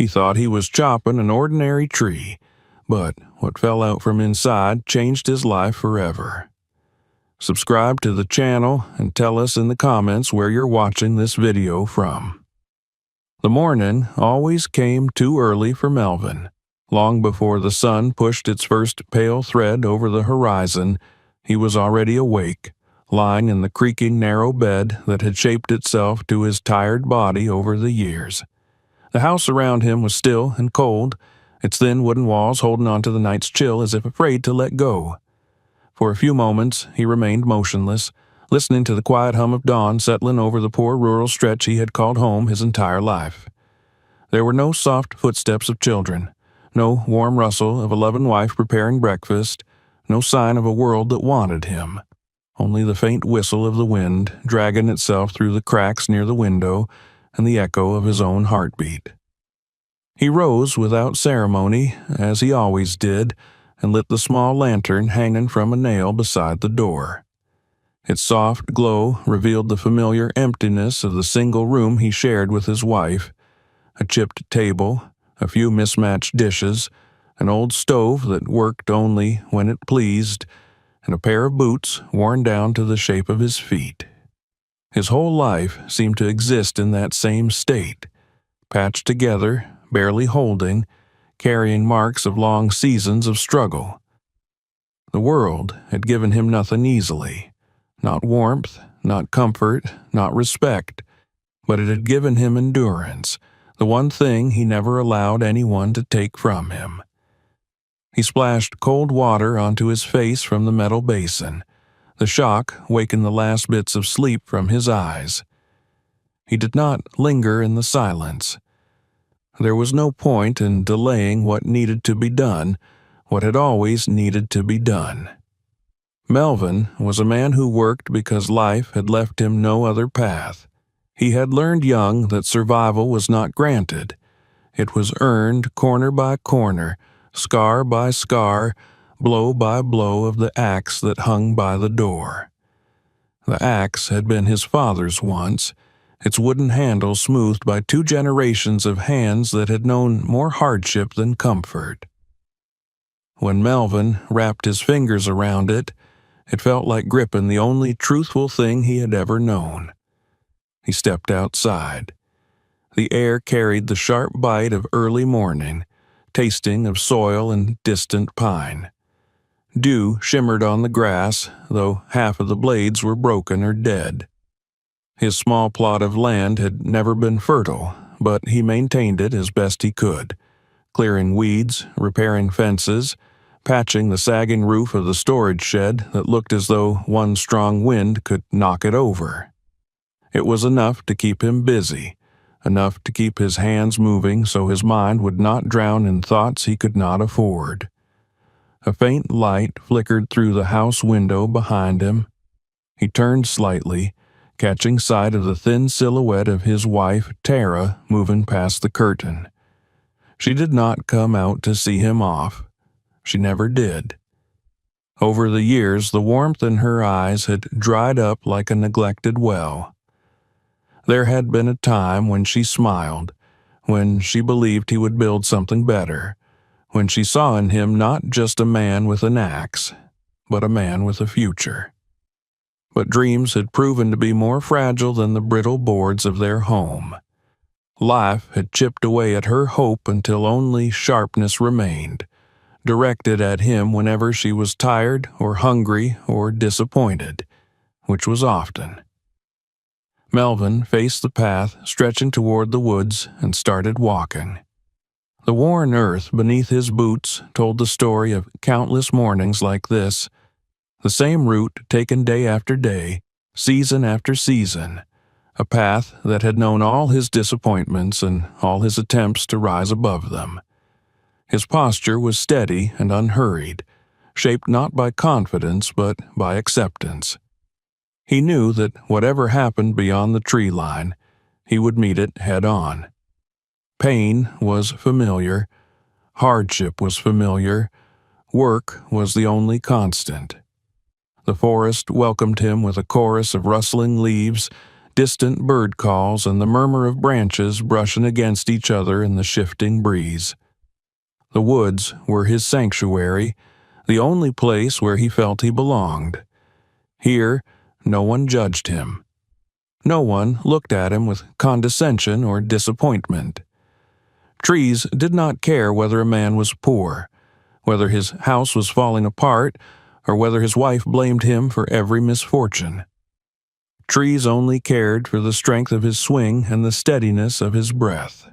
He thought he was chopping an ordinary tree, but what fell out from inside changed his life forever. Subscribe to the channel and tell us in the comments where you're watching this video from. The morning always came too early for Melvin. Long before the sun pushed its first pale thread over the horizon, he was already awake, lying in the creaking narrow bed that had shaped itself to his tired body over the years. The house around him was still and cold, its thin wooden walls holding on to the night's chill as if afraid to let go. For a few moments he remained motionless, listening to the quiet hum of dawn settling over the poor rural stretch he had called home his entire life. There were no soft footsteps of children, no warm rustle of a loving wife preparing breakfast, no sign of a world that wanted him. Only the faint whistle of the wind dragging itself through the cracks near the window and the echo of his own heartbeat. He rose without ceremony, as he always did, and lit the small lantern hanging from a nail beside the door. Its soft glow revealed the familiar emptiness of the single room he shared with his wife, a chipped table, a few mismatched dishes, an old stove that worked only when it pleased, and a pair of boots worn down to the shape of his feet. His whole life seemed to exist in that same state, patched together, barely holding, carrying marks of long seasons of struggle. The world had given him nothing easily, not warmth, not comfort, not respect, but it had given him endurance, the one thing he never allowed anyone to take from him. He splashed cold water onto his face from the metal basin. The shock wakened the last bits of sleep from his eyes. He did not linger in the silence. There was no point in delaying what needed to be done, what had always needed to be done. Melvin was a man who worked because life had left him no other path. He had learned young that survival was not granted. It was earned corner by corner, scar by scar, blow by blow of the axe that hung by the door. The axe had been his father's once, its wooden handle smoothed by 2 generations of hands that had known more hardship than comfort. When Melvin wrapped his fingers around it, it felt like gripping the only truthful thing he had ever known. He stepped outside. The air carried the sharp bite of early morning, tasting of soil and distant pine. Dew shimmered on the grass, though half of the blades were broken or dead. His small plot of land had never been fertile, but he maintained it as best he could, clearing weeds, repairing fences, patching the sagging roof of the storage shed that looked as though one strong wind could knock it over. It was enough to keep him busy, enough to keep his hands moving so his mind would not drown in thoughts he could not afford. A faint light flickered through the house window behind him. He turned slightly, catching sight of the thin silhouette of his wife, Tara, moving past the curtain. She did not come out to see him off. She never did. Over the years, the warmth in her eyes had dried up like a neglected well. There had been a time when she smiled, when she believed he would build something better, when she saw in him not just a man with an axe, but a man with a future. But dreams had proven to be more fragile than the brittle boards of their home. Life had chipped away at her hope until only sharpness remained, directed at him whenever she was tired or hungry or disappointed, which was often. Melvin faced the path stretching toward the woods and started walking. The worn earth beneath his boots told the story of countless mornings like this, the same route taken day after day, season after season, a path that had known all his disappointments and all his attempts to rise above them. His posture was steady and unhurried, shaped not by confidence but by acceptance. He knew that whatever happened beyond the tree line, he would meet it head-on. Pain was familiar, hardship was familiar, work was the only constant. The forest welcomed him with a chorus of rustling leaves, distant bird calls and the murmur of branches brushing against each other in the shifting breeze. The woods were his sanctuary, the only place where he felt he belonged. Here, no one judged him. No one looked at him with condescension or disappointment. Trees did not care whether a man was poor, whether his house was falling apart, or whether his wife blamed him for every misfortune. Trees only cared for the strength of his swing and the steadiness of his breath.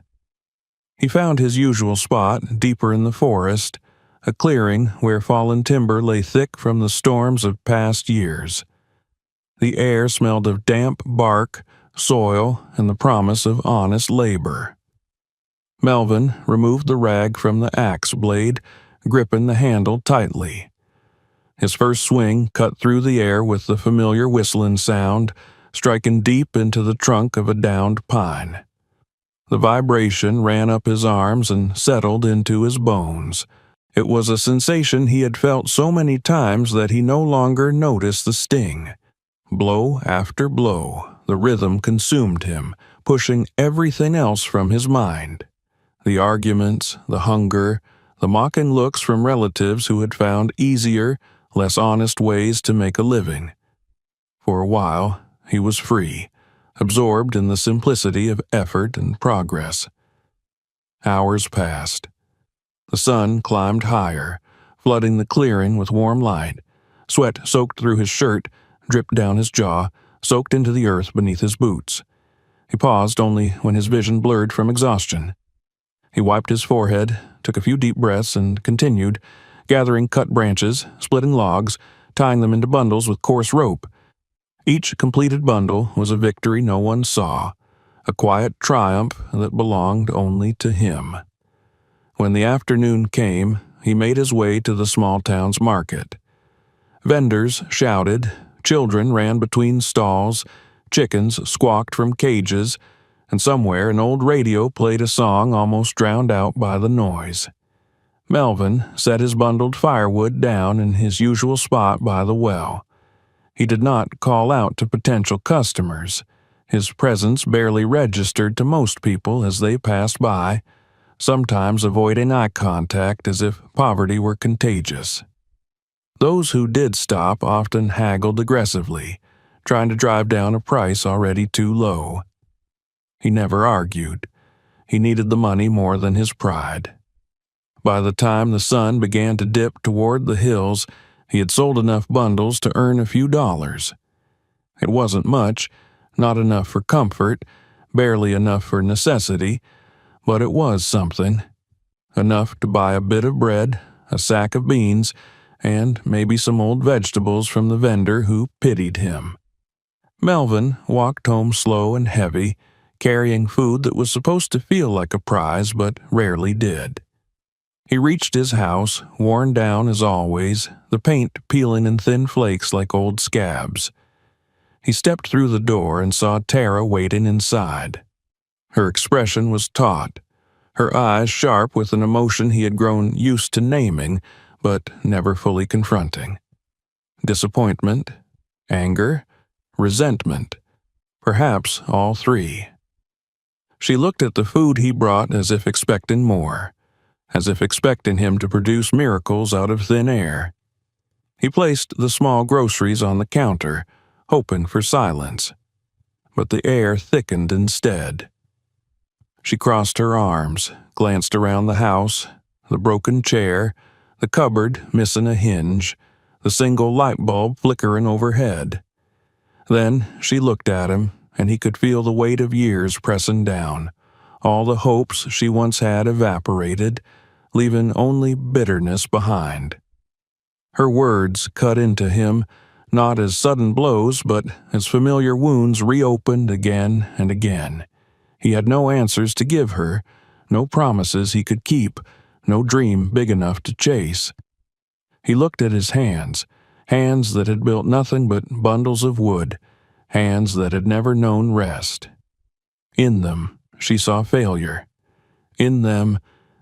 He found his usual spot deeper in the forest, a clearing where fallen timber lay thick from the storms of past years. The air smelled of damp bark, soil, and the promise of honest labor. Melvin removed the rag from the axe blade, gripping the handle tightly. His first swing cut through the air with the familiar whistling sound, striking deep into the trunk of a downed pine. The vibration ran up his arms and settled into his bones. It was a sensation he had felt so many times that he no longer noticed the sting. Blow after blow, the rhythm consumed him, pushing everything else from his mind. The arguments, the hunger, the mocking looks from relatives who had found easier, less honest ways to make a living. For a while, he was free, absorbed in the simplicity of effort and progress. Hours passed. The sun climbed higher, flooding the clearing with warm light. Sweat soaked through his shirt, dripped down his jaw, soaked into the earth beneath his boots. He paused only when his vision blurred from exhaustion. He wiped his forehead, took a few deep breaths, and continued, gathering cut branches, splitting logs, tying them into bundles with coarse rope. Each completed bundle was a victory no one saw, a quiet triumph that belonged only to him. When the afternoon came, he made his way to the small town's market. Vendors shouted, children ran between stalls, chickens squawked from cages, and somewhere an old radio played a song almost drowned out by the noise. Melvin set his bundled firewood down in his usual spot by the well. He did not call out to potential customers. His presence barely registered to most people as they passed by, sometimes avoiding eye contact as if poverty were contagious. Those who did stop often haggled aggressively, trying to drive down a price already too low. He never argued. He needed the money more than his pride. By the time the sun began to dip toward the hills, he had sold enough bundles to earn a few dollars. It wasn't much, not enough for comfort, barely enough for necessity, but it was something. Enough to buy a bit of bread, a sack of beans, and maybe some old vegetables from the vendor who pitied him. Melvin walked home slow and heavy, carrying food that was supposed to feel like a prize but rarely did. He reached his house, worn down as always, the paint peeling in thin flakes like old scabs. He stepped through the door and saw Tara waiting inside. Her expression was taut, her eyes sharp with an emotion he had grown used to naming, but never fully confronting. Disappointment, anger, resentment, perhaps all three. She looked at the food he brought as if expecting more, as if expecting him to produce miracles out of thin air. He placed the small groceries on the counter, hoping for silence, but the air thickened instead. She crossed her arms, glanced around the house, the broken chair, the cupboard missing a hinge, the single light bulb flickering overhead. Then she looked at him, and he could feel the weight of years pressing down. All the hopes she once had evaporated, leaving only bitterness behind. Her words cut into him, not as sudden blows, but as familiar wounds reopened again and again. He had no answers to give her, no promises he could keep, no dream big enough to chase. He looked at his hands, hands that had built nothing but bundles of wood, hands that had never known rest. In them, she saw failure. In them,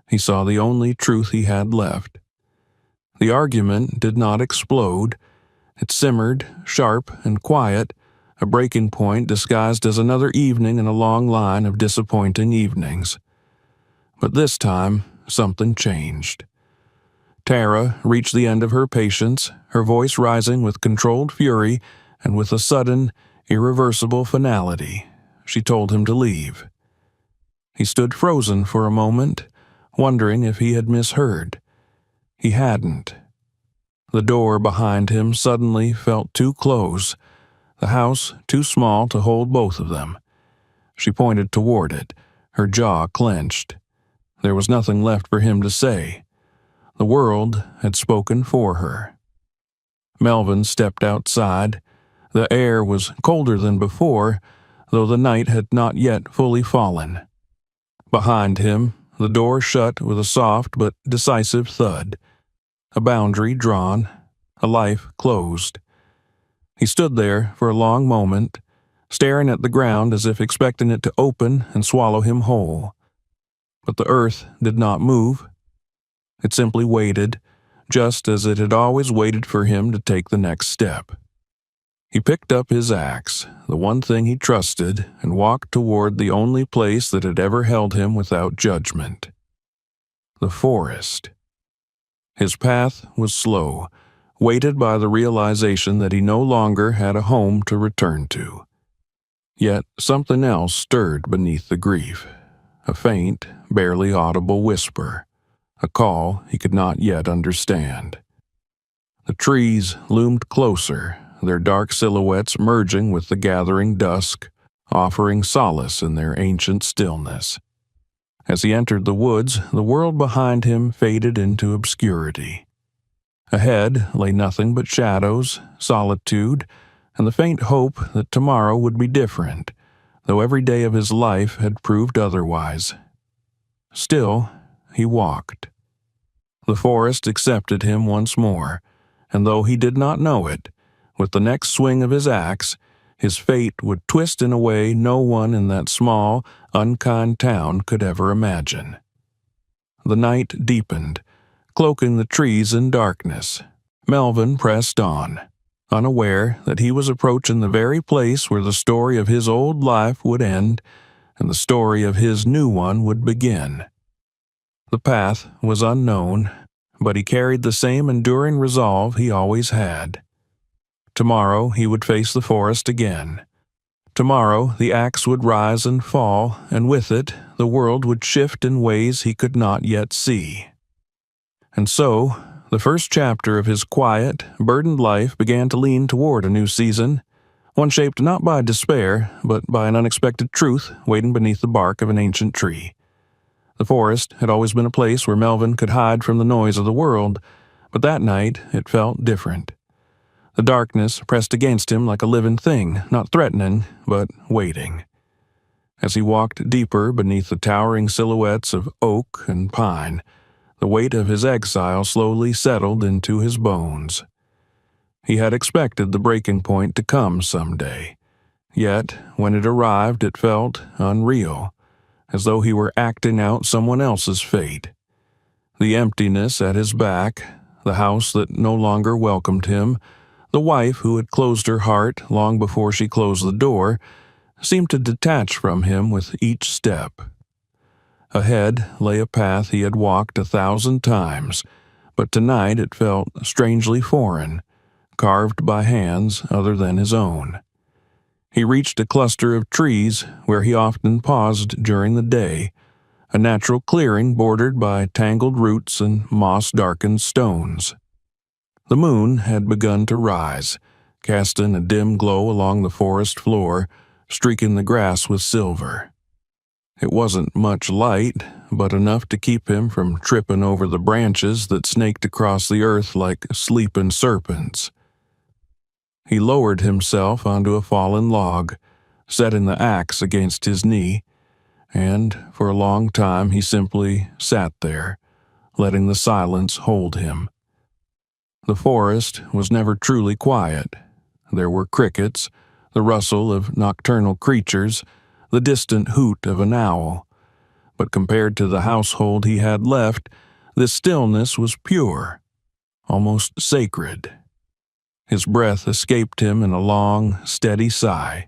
he saw the only truth he had left. The argument did not explode. It simmered, sharp and quiet, a breaking point disguised as another evening in a long line of disappointing evenings. But this time, something changed. Tara reached the end of her patience, her voice rising with controlled fury and with a sudden, irreversible finality. She told him to leave. He stood frozen for a moment, wondering if he had misheard. He hadn't. The door behind him suddenly felt too close, the house too small to hold both of them. She pointed toward it, her jaw clenched. There was nothing left for him to say. The world had spoken for her. Melvin stepped outside. The air was colder than before, though the night had not yet fully fallen. Behind him, the door shut with a soft but decisive thud. A boundary drawn, a life closed. He stood there for a long moment, staring at the ground as if expecting it to open and swallow him whole. But the earth did not move. It simply waited, just as it had always waited for him to take the next step. He picked up his axe, the one thing he trusted, and walked toward the only place that had ever held him without judgment. The forest. His path was slow, weighted by the realization that he no longer had a home to return to. Yet something else stirred beneath the grief, a faint, barely audible whisper, a call he could not yet understand. The trees loomed closer, their dark silhouettes merging with the gathering dusk, offering solace in their ancient stillness. As he entered the woods, the world behind him faded into obscurity. Ahead lay nothing but shadows, solitude, and the faint hope that tomorrow would be different, though every day of his life had proved otherwise. Still, he walked. The forest accepted him once more, and though he did not know it, with the next swing of his axe, his fate would twist in a way no one in that small, unkind town could ever imagine. The night deepened, cloaking the trees in darkness. Melvin pressed on, unaware that he was approaching the very place where the story of his old life would end and the story of his new one would begin. The path was unknown, but he carried the same enduring resolve he always had. Tomorrow he would face the forest again. Tomorrow the axe would rise and fall, and with it the world would shift in ways he could not yet see. And so, the first chapter of his quiet, burdened life began to lean toward a new season, one shaped not by despair, but by an unexpected truth waiting beneath the bark of an ancient tree. The forest had always been a place where Melvin could hide from the noise of the world, but that night it felt different. The darkness pressed against him like a living thing, not threatening, but waiting. As he walked deeper beneath the towering silhouettes of oak and pine, the weight of his exile slowly settled into his bones. He had expected the breaking point to come someday, yet when it arrived it felt unreal, as though he were acting out someone else's fate. The emptiness at his back, the house that no longer welcomed him, the wife who had closed her heart long before she closed the door, seemed to detach from him with each step. Ahead lay a path he had walked 1,000 times, but tonight it felt strangely foreign, carved by hands other than his own. He reached a cluster of trees where he often paused during the day, a natural clearing bordered by tangled roots and moss-darkened stones. The moon had begun to rise, casting a dim glow along the forest floor, streaking the grass with silver. It wasn't much light, but enough to keep him from tripping over the branches that snaked across the earth like sleeping serpents. He lowered himself onto a fallen log, setting the axe against his knee, and for a long time he simply sat there, letting the silence hold him. The forest was never truly quiet. There were crickets, the rustle of nocturnal creatures, the distant hoot of an owl. But compared to the household he had left, this stillness was pure, almost sacred. His breath escaped him in a long, steady sigh.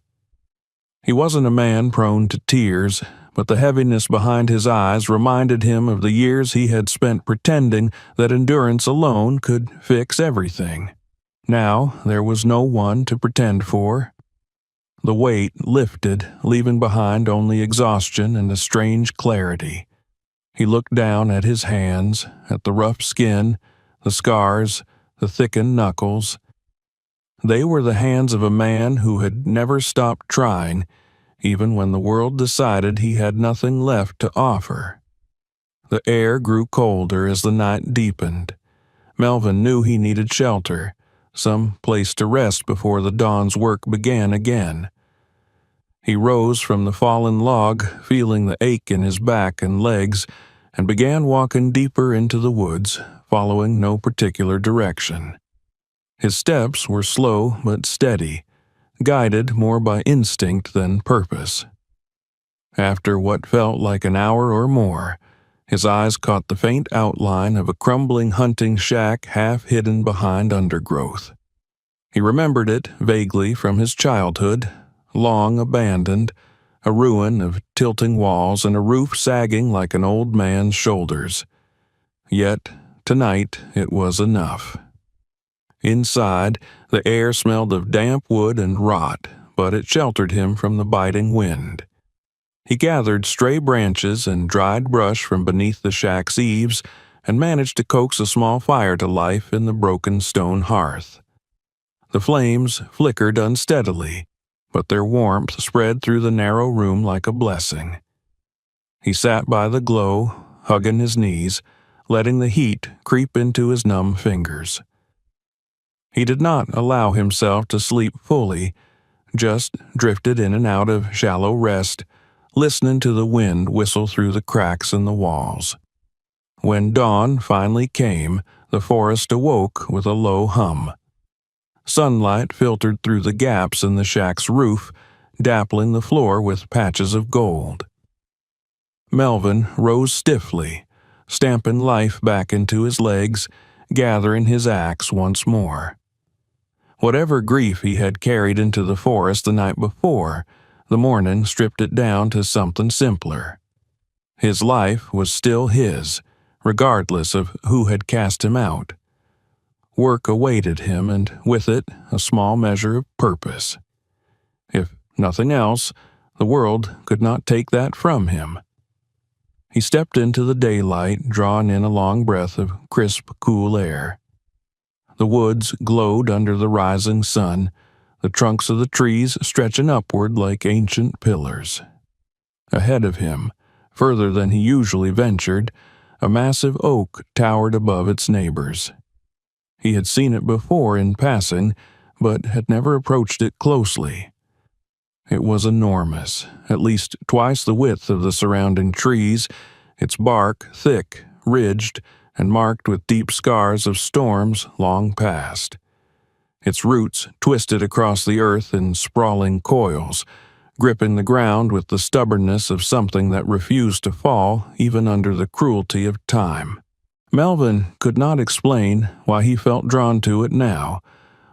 He wasn't a man prone to tears, but the heaviness behind his eyes reminded him of the years he had spent pretending that endurance alone could fix everything. Now there was no one to pretend for. The weight lifted, leaving behind only exhaustion and a strange clarity. He looked down at his hands, at the rough skin, the scars, the thickened knuckles. They were the hands of a man who had never stopped trying, even when the world decided he had nothing left to offer. The air grew colder as the night deepened. Melvin knew he needed shelter, some place to rest before the dawn's work began again. He rose from the fallen log, feeling the ache in his back and legs, and began walking deeper into the woods, following no particular direction. His steps were slow but steady, guided more by instinct than purpose. After what felt like an hour or more, his eyes caught the faint outline of a crumbling hunting shack half hidden behind undergrowth. He remembered it vaguely from his childhood, long abandoned, a ruin of tilting walls and a roof sagging like an old man's shoulders. Yet, tonight it was enough. Inside, the air smelled of damp wood and rot, but it sheltered him from the biting wind. He gathered stray branches and dried brush from beneath the shack's eaves and managed to coax a small fire to life in the broken stone hearth. The flames flickered unsteadily, but their warmth spread through the narrow room like a blessing. He sat by the glow, hugging his knees, letting the heat creep into his numb fingers. He did not allow himself to sleep fully, just drifted in and out of shallow rest, listening to the wind whistle through the cracks in the walls. When dawn finally came, the forest awoke with a low hum. Sunlight filtered through the gaps in the shack's roof, dappling the floor with patches of gold. Melvin rose stiffly, stamping life back into his legs, gathering his axe once more. Whatever grief he had carried into the forest the night before, the morning stripped it down to something simpler. His life was still his, regardless of who had cast him out. Work awaited him, and with it, a small measure of purpose. If nothing else, the world could not take that from him. He stepped into the daylight, drawing in a long breath of crisp, cool air. The woods glowed under the rising sun, the trunks of the trees stretching upward like ancient pillars. Ahead of him, further than he usually ventured, a massive oak towered above its neighbors. He had seen it before in passing, but had never approached it closely. It was enormous, at least twice the width of the surrounding trees, its bark thick, ridged, and marked with deep scars of storms long past. Its roots twisted across the earth in sprawling coils, gripping the ground with the stubbornness of something that refused to fall even under the cruelty of time. Melvin could not explain why he felt drawn to it now,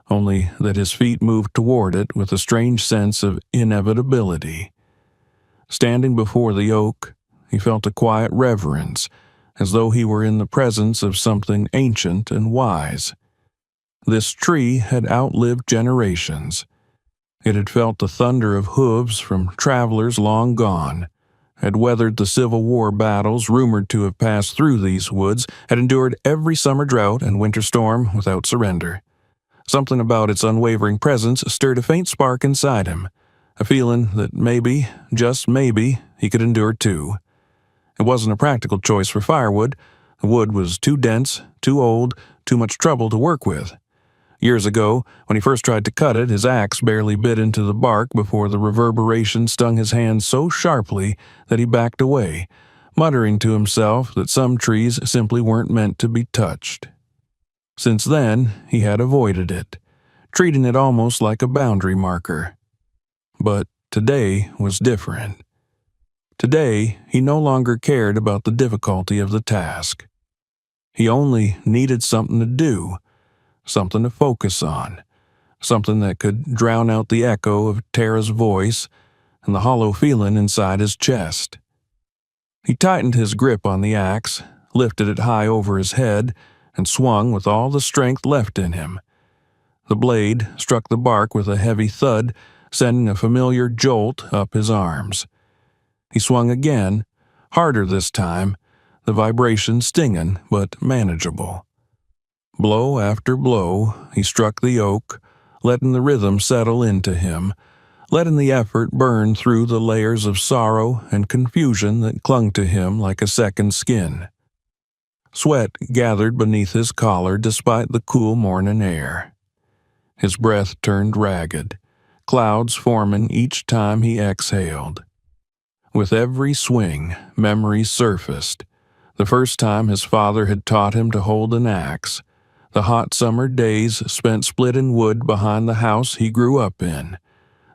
only that his feet moved toward it with a strange sense of inevitability. Standing before the oak, he felt a quiet reverence, as though he were in the presence of something ancient and wise. This tree had outlived generations. It had felt the thunder of hooves from travelers long gone, had weathered the Civil War battles rumored to have passed through these woods, had endured every summer drought and winter storm without surrender. Something about its unwavering presence stirred a faint spark inside him, a feeling that maybe, just maybe, he could endure too. It wasn't a practical choice for firewood. The wood was too dense, too old, too much trouble to work with. Years ago, when he first tried to cut it, his axe barely bit into the bark before the reverberation stung his hand so sharply that he backed away, muttering to himself that some trees simply weren't meant to be touched. Since then, he had avoided it, treating it almost like a boundary marker. But today was different. Today, he no longer cared about the difficulty of the task. He only needed something to do, something to focus on, something that could drown out the echo of Tara's voice and the hollow feeling inside his chest. He tightened his grip on the axe, lifted it high over his head, and swung with all the strength left in him. The blade struck the bark with a heavy thud, sending a familiar jolt up his arms. He swung again, harder this time, the vibration stinging but manageable. Blow after blow, he struck the oak, letting the rhythm settle into him, letting the effort burn through the layers of sorrow and confusion that clung to him like a second skin. Sweat gathered beneath his collar despite the cool morning air. His breath turned ragged, clouds forming each time he exhaled. With every swing, memories surfaced. The first time his father had taught him to hold an axe, the hot summer days spent splitting wood behind the house he grew up in,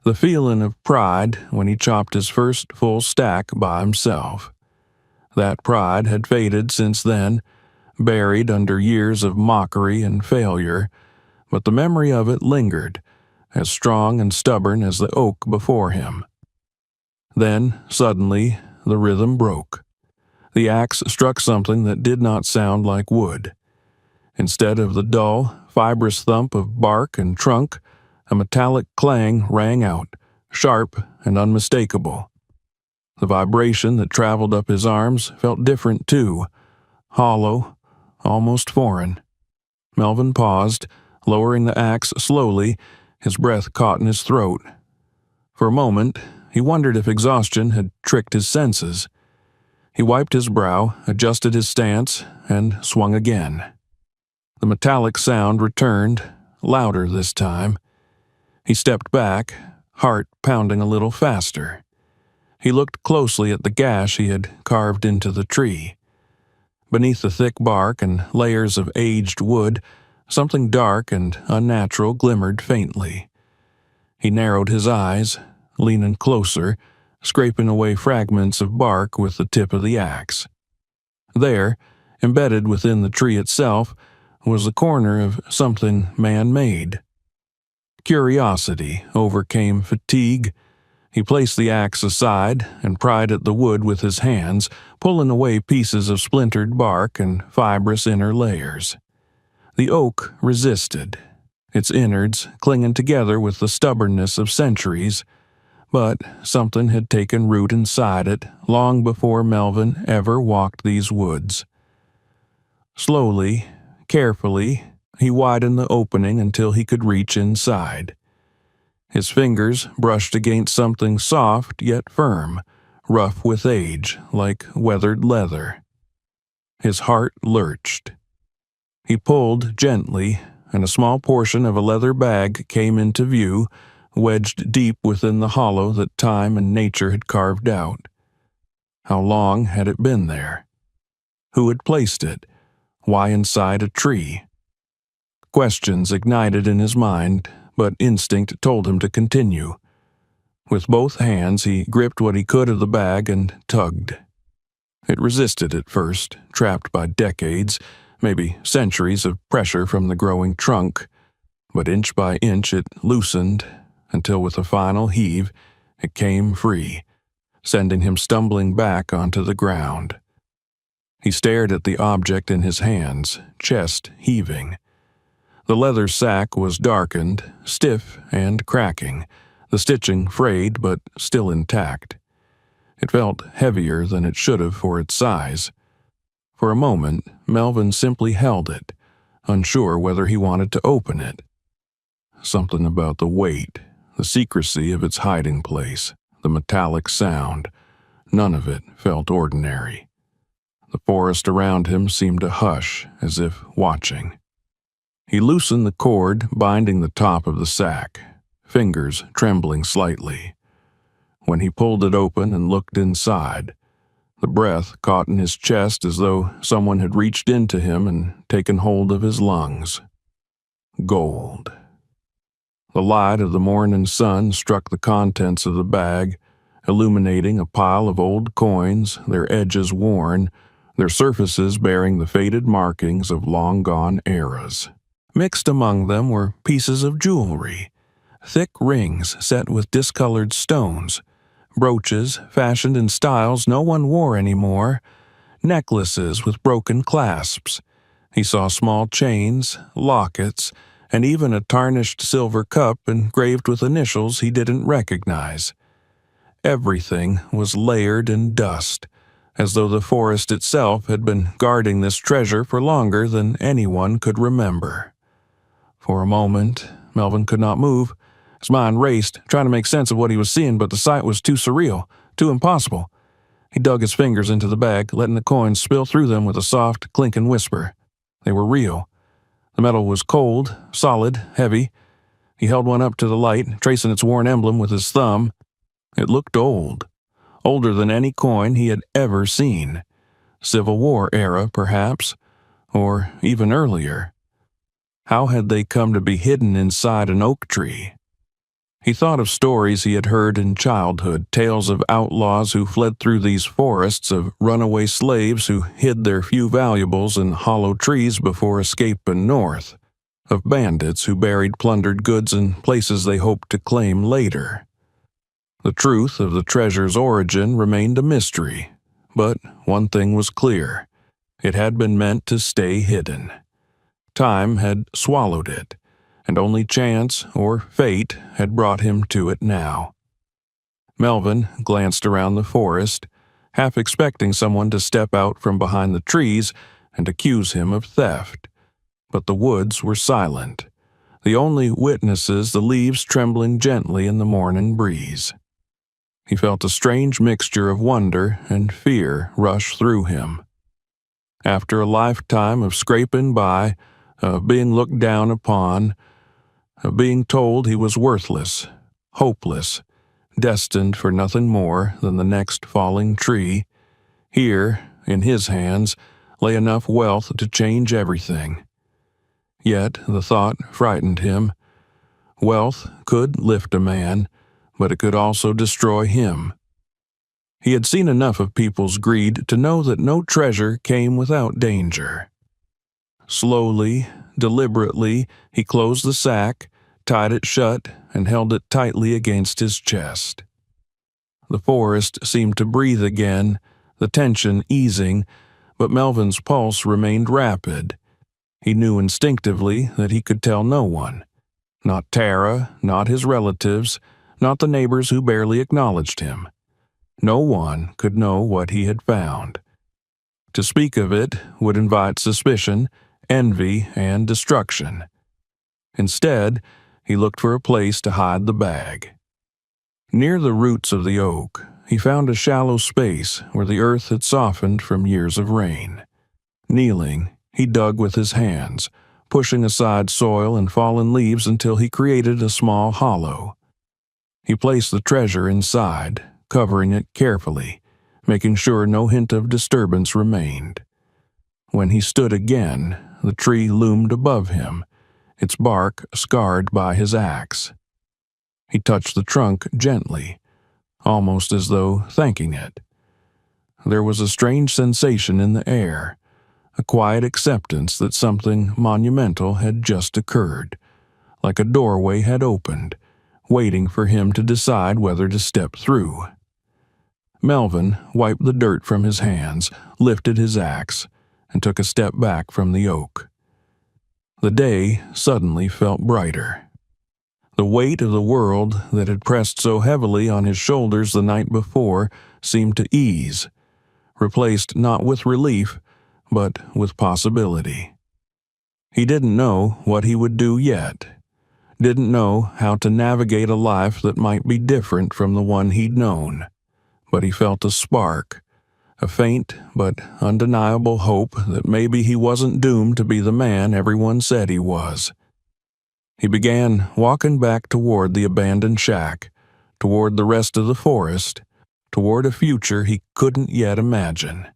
the feeling of pride when he chopped his first full stack by himself. That pride had faded since then, buried under years of mockery and failure, but the memory of it lingered, as strong and stubborn as the oak before him. Then, suddenly, the rhythm broke. The axe struck something that did not sound like wood. Instead of the dull, fibrous thump of bark and trunk, a metallic clang rang out, sharp and unmistakable. The vibration that traveled up his arms felt different too, hollow, almost foreign. Melvin paused, lowering the axe slowly, his breath caught in his throat. For a moment, he wondered if exhaustion had tricked his senses. He wiped his brow, adjusted his stance, and swung again. The metallic sound returned, louder this time. He stepped back, heart pounding a little faster. He looked closely at the gash he had carved into the tree. Beneath the thick bark and layers of aged wood, something dark and unnatural glimmered faintly. He narrowed his eyes, leaning closer, scraping away fragments of bark with the tip of the axe. There, embedded within the tree itself, was the corner of something man-made. Curiosity overcame fatigue. He placed the axe aside and pried at the wood with his hands, pulling away pieces of splintered bark and fibrous inner layers. The oak resisted, its innards clinging together with the stubbornness of centuries, but something had taken root inside it long before Melvin ever walked these woods. Slowly, carefully, he widened the opening until he could reach inside. His fingers brushed against something soft yet firm, rough with age, like weathered leather. His heart lurched. He pulled gently, and a small portion of a leather bag came into view, wedged deep within the hollow that time and nature had carved out. How long had it been there? Who had placed it? Why inside a tree? Questions ignited in his mind, but instinct told him to continue. With both hands, he gripped what he could of the bag and tugged. It resisted at first, trapped by decades, maybe centuries of pressure from the growing trunk, but inch by inch it loosened, until with a final heave, it came free, sending him stumbling back onto the ground. He stared at the object in his hands, chest heaving. The leather sack was darkened, stiff and cracking, the stitching frayed but still intact. It felt heavier than it should have for its size. For a moment, Melvin simply held it, unsure whether he wanted to open it. Something about the weight, the secrecy of its hiding place, the metallic sound, none of it felt ordinary. The forest around him seemed to hush, as if watching. He loosened the cord binding the top of the sack, fingers trembling slightly. When he pulled it open and looked inside, the breath caught in his chest as though someone had reached into him and taken hold of his lungs. Gold. The light of the morning sun struck the contents of the bag, illuminating a pile of old coins, their edges worn, their surfaces bearing the faded markings of long-gone eras. Mixed among them were pieces of jewelry, thick rings set with discolored stones, brooches fashioned in styles no one wore anymore, necklaces with broken clasps. He saw small chains, lockets, and even a tarnished silver cup engraved with initials he didn't recognize. Everything was layered in dust, as though the forest itself had been guarding this treasure for longer than anyone could remember. For a moment, Melvin could not move. His mind raced, trying to make sense of what he was seeing, but the sight was too surreal, too impossible. He dug his fingers into the bag, letting the coins spill through them with a soft, clinking whisper. They were real. The metal was cold, solid, heavy. He held one up to the light, tracing its worn emblem with his thumb. It looked old, older than any coin he had ever seen. Civil War era, perhaps, or even earlier. How had they come to be hidden inside an oak tree? He thought of stories he had heard in childhood, tales of outlaws who fled through these forests, of runaway slaves who hid their few valuables in hollow trees before escaping north, of bandits who buried plundered goods in places they hoped to claim later. The truth of the treasure's origin remained a mystery, but one thing was clear. It had been meant to stay hidden. Time had swallowed it, and only chance or fate had brought him to it now. Melvin glanced around the forest, half expecting someone to step out from behind the trees and accuse him of theft. But the woods were silent, the only witnesses the leaves trembling gently in the morning breeze. He felt a strange mixture of wonder and fear rush through him. After a lifetime of scraping by, of being looked down upon, of being told he was worthless, hopeless, destined for nothing more than the next falling tree, here, in his hands, lay enough wealth to change everything. Yet the thought frightened him. Wealth could lift a man, but it could also destroy him. He had seen enough of people's greed to know that no treasure came without danger. Slowly, deliberately, he closed the sack, tied it shut, and held it tightly against his chest. The forest seemed to breathe again, the tension easing, but Melvin's pulse remained rapid. He knew instinctively that he could tell no one. Not Tara, not his relatives, not the neighbors who barely acknowledged him. No one could know what he had found. To speak of it would invite suspicion, envy, and destruction. Instead, he looked for a place to hide the bag. Near the roots of the oak, he found a shallow space where the earth had softened from years of rain. Kneeling, he dug with his hands, pushing aside soil and fallen leaves until he created a small hollow. He placed the treasure inside, covering it carefully, making sure no hint of disturbance remained. When he stood again, the tree loomed above him, its bark scarred by his axe. He touched the trunk gently, almost as though thanking it. There was a strange sensation in the air, a quiet acceptance that something monumental had just occurred, like a doorway had opened, waiting for him to decide whether to step through. Melvin wiped the dirt from his hands, lifted his axe, and took a step back from the oak. The day suddenly felt brighter. The weight of the world that had pressed so heavily on his shoulders the night before seemed to ease, replaced not with relief, but with possibility. He didn't know what he would do yet, didn't know how to navigate a life that might be different from the one he'd known, but he felt a spark, a faint but undeniable hope that maybe he wasn't doomed to be the man everyone said he was. He began walking back toward the abandoned shack, toward the rest of the forest, toward a future he couldn't yet imagine.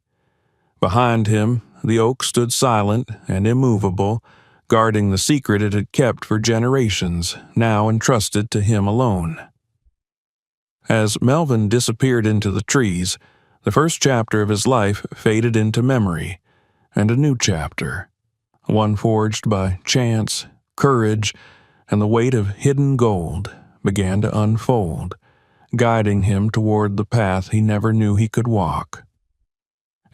Behind him, the oak stood silent and immovable, guarding the secret it had kept for generations, now entrusted to him alone. As Melvin disappeared into the trees, the first chapter of his life faded into memory, and a new chapter, one forged by chance, courage, and the weight of hidden gold began to unfold, guiding him toward the path he never knew he could walk.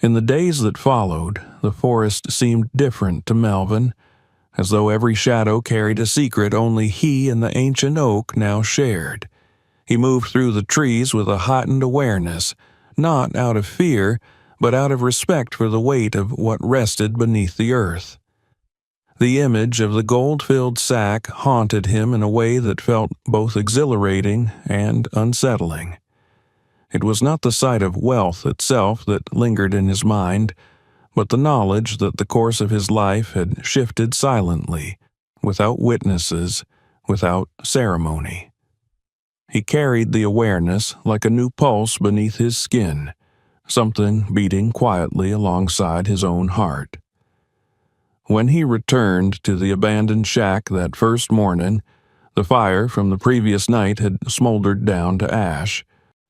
In the days that followed, the forest seemed different to Melvin, as though every shadow carried a secret only he and the ancient oak now shared. He moved through the trees with a heightened awareness, not out of fear, but out of respect for the weight of what rested beneath the earth. The image of the gold-filled sack haunted him in a way that felt both exhilarating and unsettling. It was not the sight of wealth itself that lingered in his mind, but the knowledge that the course of his life had shifted silently, without witnesses, without ceremony. He carried the awareness like a new pulse beneath his skin, something beating quietly alongside his own heart. When he returned to the abandoned shack that first morning, the fire from the previous night had smoldered down to ash.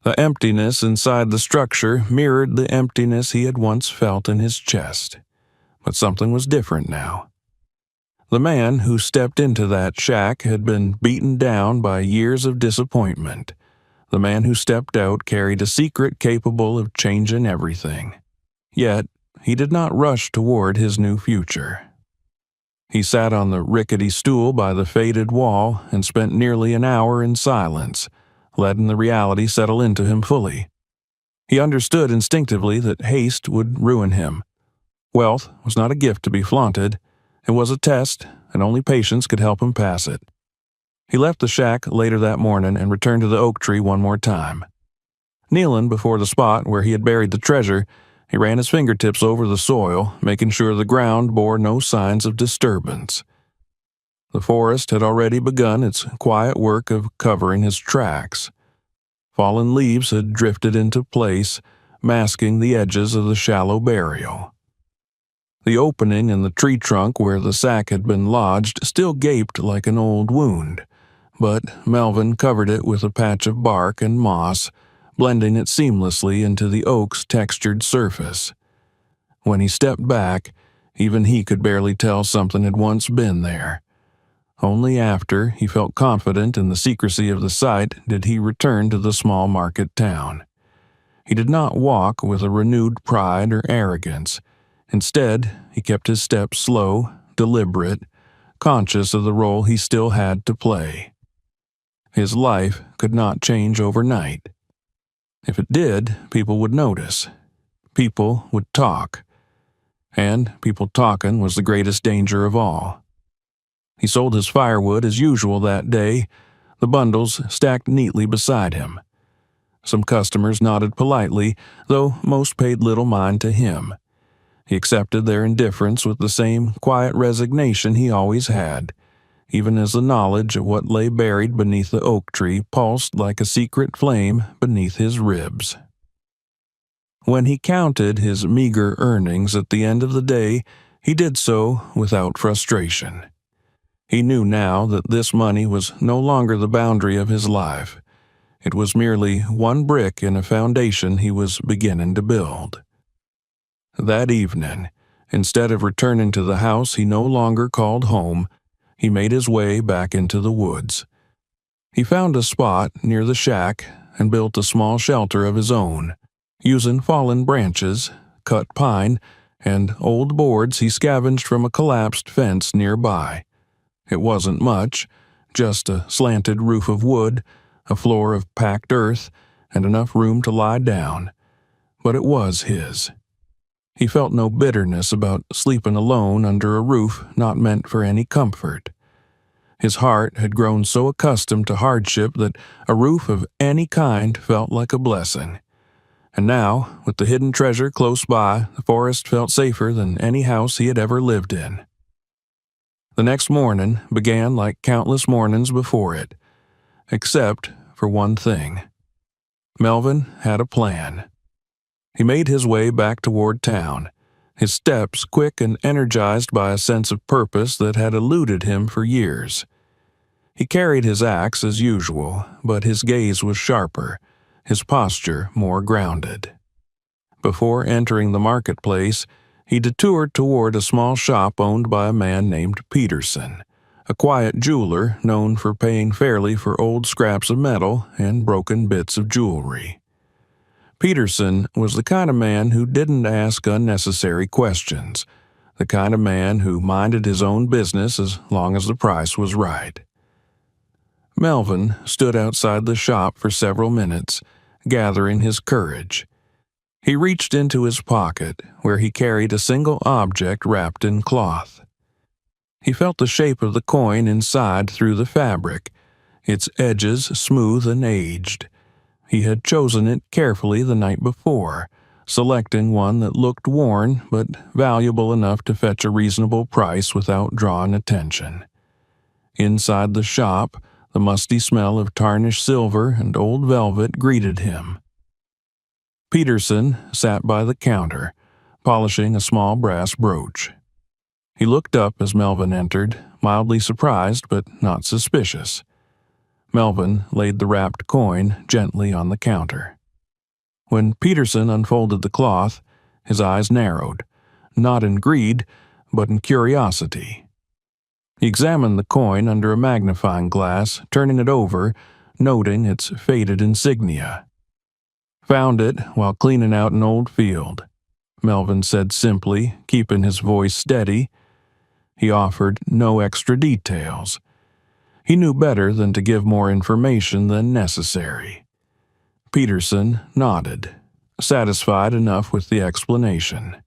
The emptiness inside the structure mirrored the emptiness he had once felt in his chest. But something was different now. The man who stepped into that shack had been beaten down by years of disappointment. The man who stepped out carried a secret capable of changing everything. Yet, he did not rush toward his new future. He sat on the rickety stool by the faded wall and spent nearly an hour in silence, letting the reality settle into him fully. He understood instinctively that haste would ruin him. Wealth was not a gift to be flaunted. It was a test, and only patience could help him pass it. He left the shack later that morning and returned to the oak tree one more time. Kneeling before the spot where he had buried the treasure, he ran his fingertips over the soil, making sure the ground bore no signs of disturbance. The forest had already begun its quiet work of covering his tracks. Fallen leaves had drifted into place, masking the edges of the shallow burial. The opening in the tree trunk where the sack had been lodged still gaped like an old wound, but Melvin covered it with a patch of bark and moss, blending it seamlessly into the oak's textured surface. When he stepped back, even he could barely tell something had once been there. Only after he felt confident in the secrecy of the site did he return to the small market town. He did not walk with a renewed pride or arrogance. Instead, he kept his steps slow, deliberate, conscious of the role he still had to play. His life could not change overnight. If it did, people would notice. People would talk. And people talking was the greatest danger of all. He sold his firewood as usual that day, the bundles stacked neatly beside him. Some customers nodded politely, though most paid little mind to him. He accepted their indifference with the same quiet resignation he always had, even as the knowledge of what lay buried beneath the oak tree pulsed like a secret flame beneath his ribs. When he counted his meager earnings at the end of the day, he did so without frustration. He knew now that this money was no longer the boundary of his life. It was merely one brick in a foundation he was beginning to build. That evening, instead of returning to the house he no longer called home, he made his way back into the woods. He found a spot near the shack and built a small shelter of his own, using fallen branches, cut pine, and old boards he scavenged from a collapsed fence nearby. It wasn't much, just a slanted roof of wood, a floor of packed earth, and enough room to lie down. But it was his. He felt no bitterness about sleeping alone under a roof not meant for any comfort. His heart had grown so accustomed to hardship that a roof of any kind felt like a blessing. And now, with the hidden treasure close by, the forest felt safer than any house he had ever lived in. The next morning began like countless mornings before it, except for one thing. Melvin had a plan. He made his way back toward town, his steps quick and energized by a sense of purpose that had eluded him for years. He carried his axe as usual, but his gaze was sharper, his posture more grounded. Before entering the marketplace, he detoured toward a small shop owned by a man named Peterson, a quiet jeweler known for paying fairly for old scraps of metal and broken bits of jewelry. Peterson was the kind of man who didn't ask unnecessary questions, the kind of man who minded his own business as long as the price was right. Melvin stood outside the shop for several minutes, gathering his courage. He reached into his pocket, where he carried a single object wrapped in cloth. He felt the shape of the coin inside through the fabric, its edges smooth and aged. He had chosen it carefully the night before, selecting one that looked worn but valuable enough to fetch a reasonable price without drawing attention. Inside the shop, the musty smell of tarnished silver and old velvet greeted him. Peterson sat by the counter, polishing a small brass brooch. He looked up as Melvin entered, mildly surprised but not suspicious. Melvin laid the wrapped coin gently on the counter. When Peterson unfolded the cloth, his eyes narrowed, not in greed, but in curiosity. He examined the coin under a magnifying glass, turning it over, noting its faded insignia. "Found it while cleaning out an old field," Melvin said simply, keeping his voice steady. He offered no extra details. He knew better than to give more information than necessary. Peterson nodded, satisfied enough with the explanation.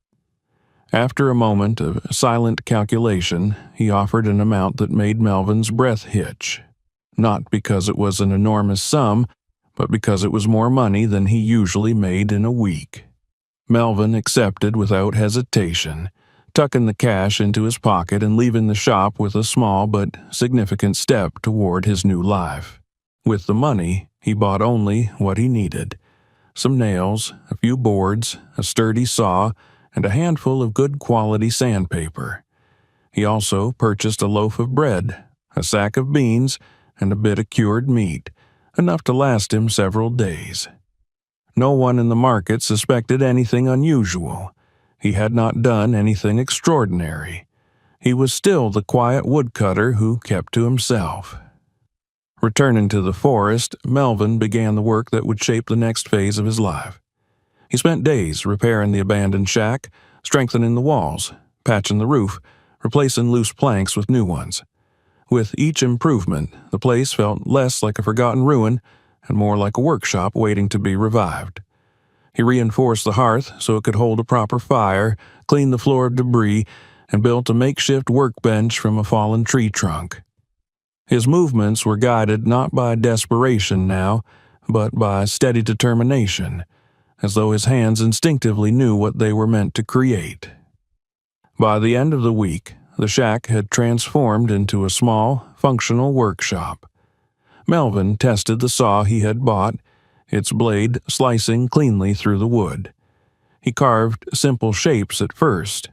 After a moment of silent calculation, he offered an amount that made Melvin's breath hitch, not because it was an enormous sum, but because it was more money than he usually made in a week. Melvin accepted without hesitation, tucking the cash into his pocket and leaving the shop with a small but significant step toward his new life. With the money, he bought only what he needed: some nails, a few boards, a sturdy saw, and a handful of good-quality sandpaper. He also purchased a loaf of bread, a sack of beans, and a bit of cured meat, enough to last him several days. No one in the market suspected anything unusual. He had not done anything extraordinary. He was still the quiet woodcutter who kept to himself. Returning to the forest, Melvin began the work that would shape the next phase of his life. He spent days repairing the abandoned shack, strengthening the walls, patching the roof, replacing loose planks with new ones. With each improvement, the place felt less like a forgotten ruin and more like a workshop waiting to be revived. He reinforced the hearth so it could hold a proper fire, cleaned the floor of debris, and built a makeshift workbench from a fallen tree trunk. His movements were guided not by desperation now, but by steady determination, as though his hands instinctively knew what they were meant to create. By the end of the week, the shack had transformed into a small, functional workshop. Melvin tested the saw he had bought, its blade slicing cleanly through the wood. He carved simple shapes at first: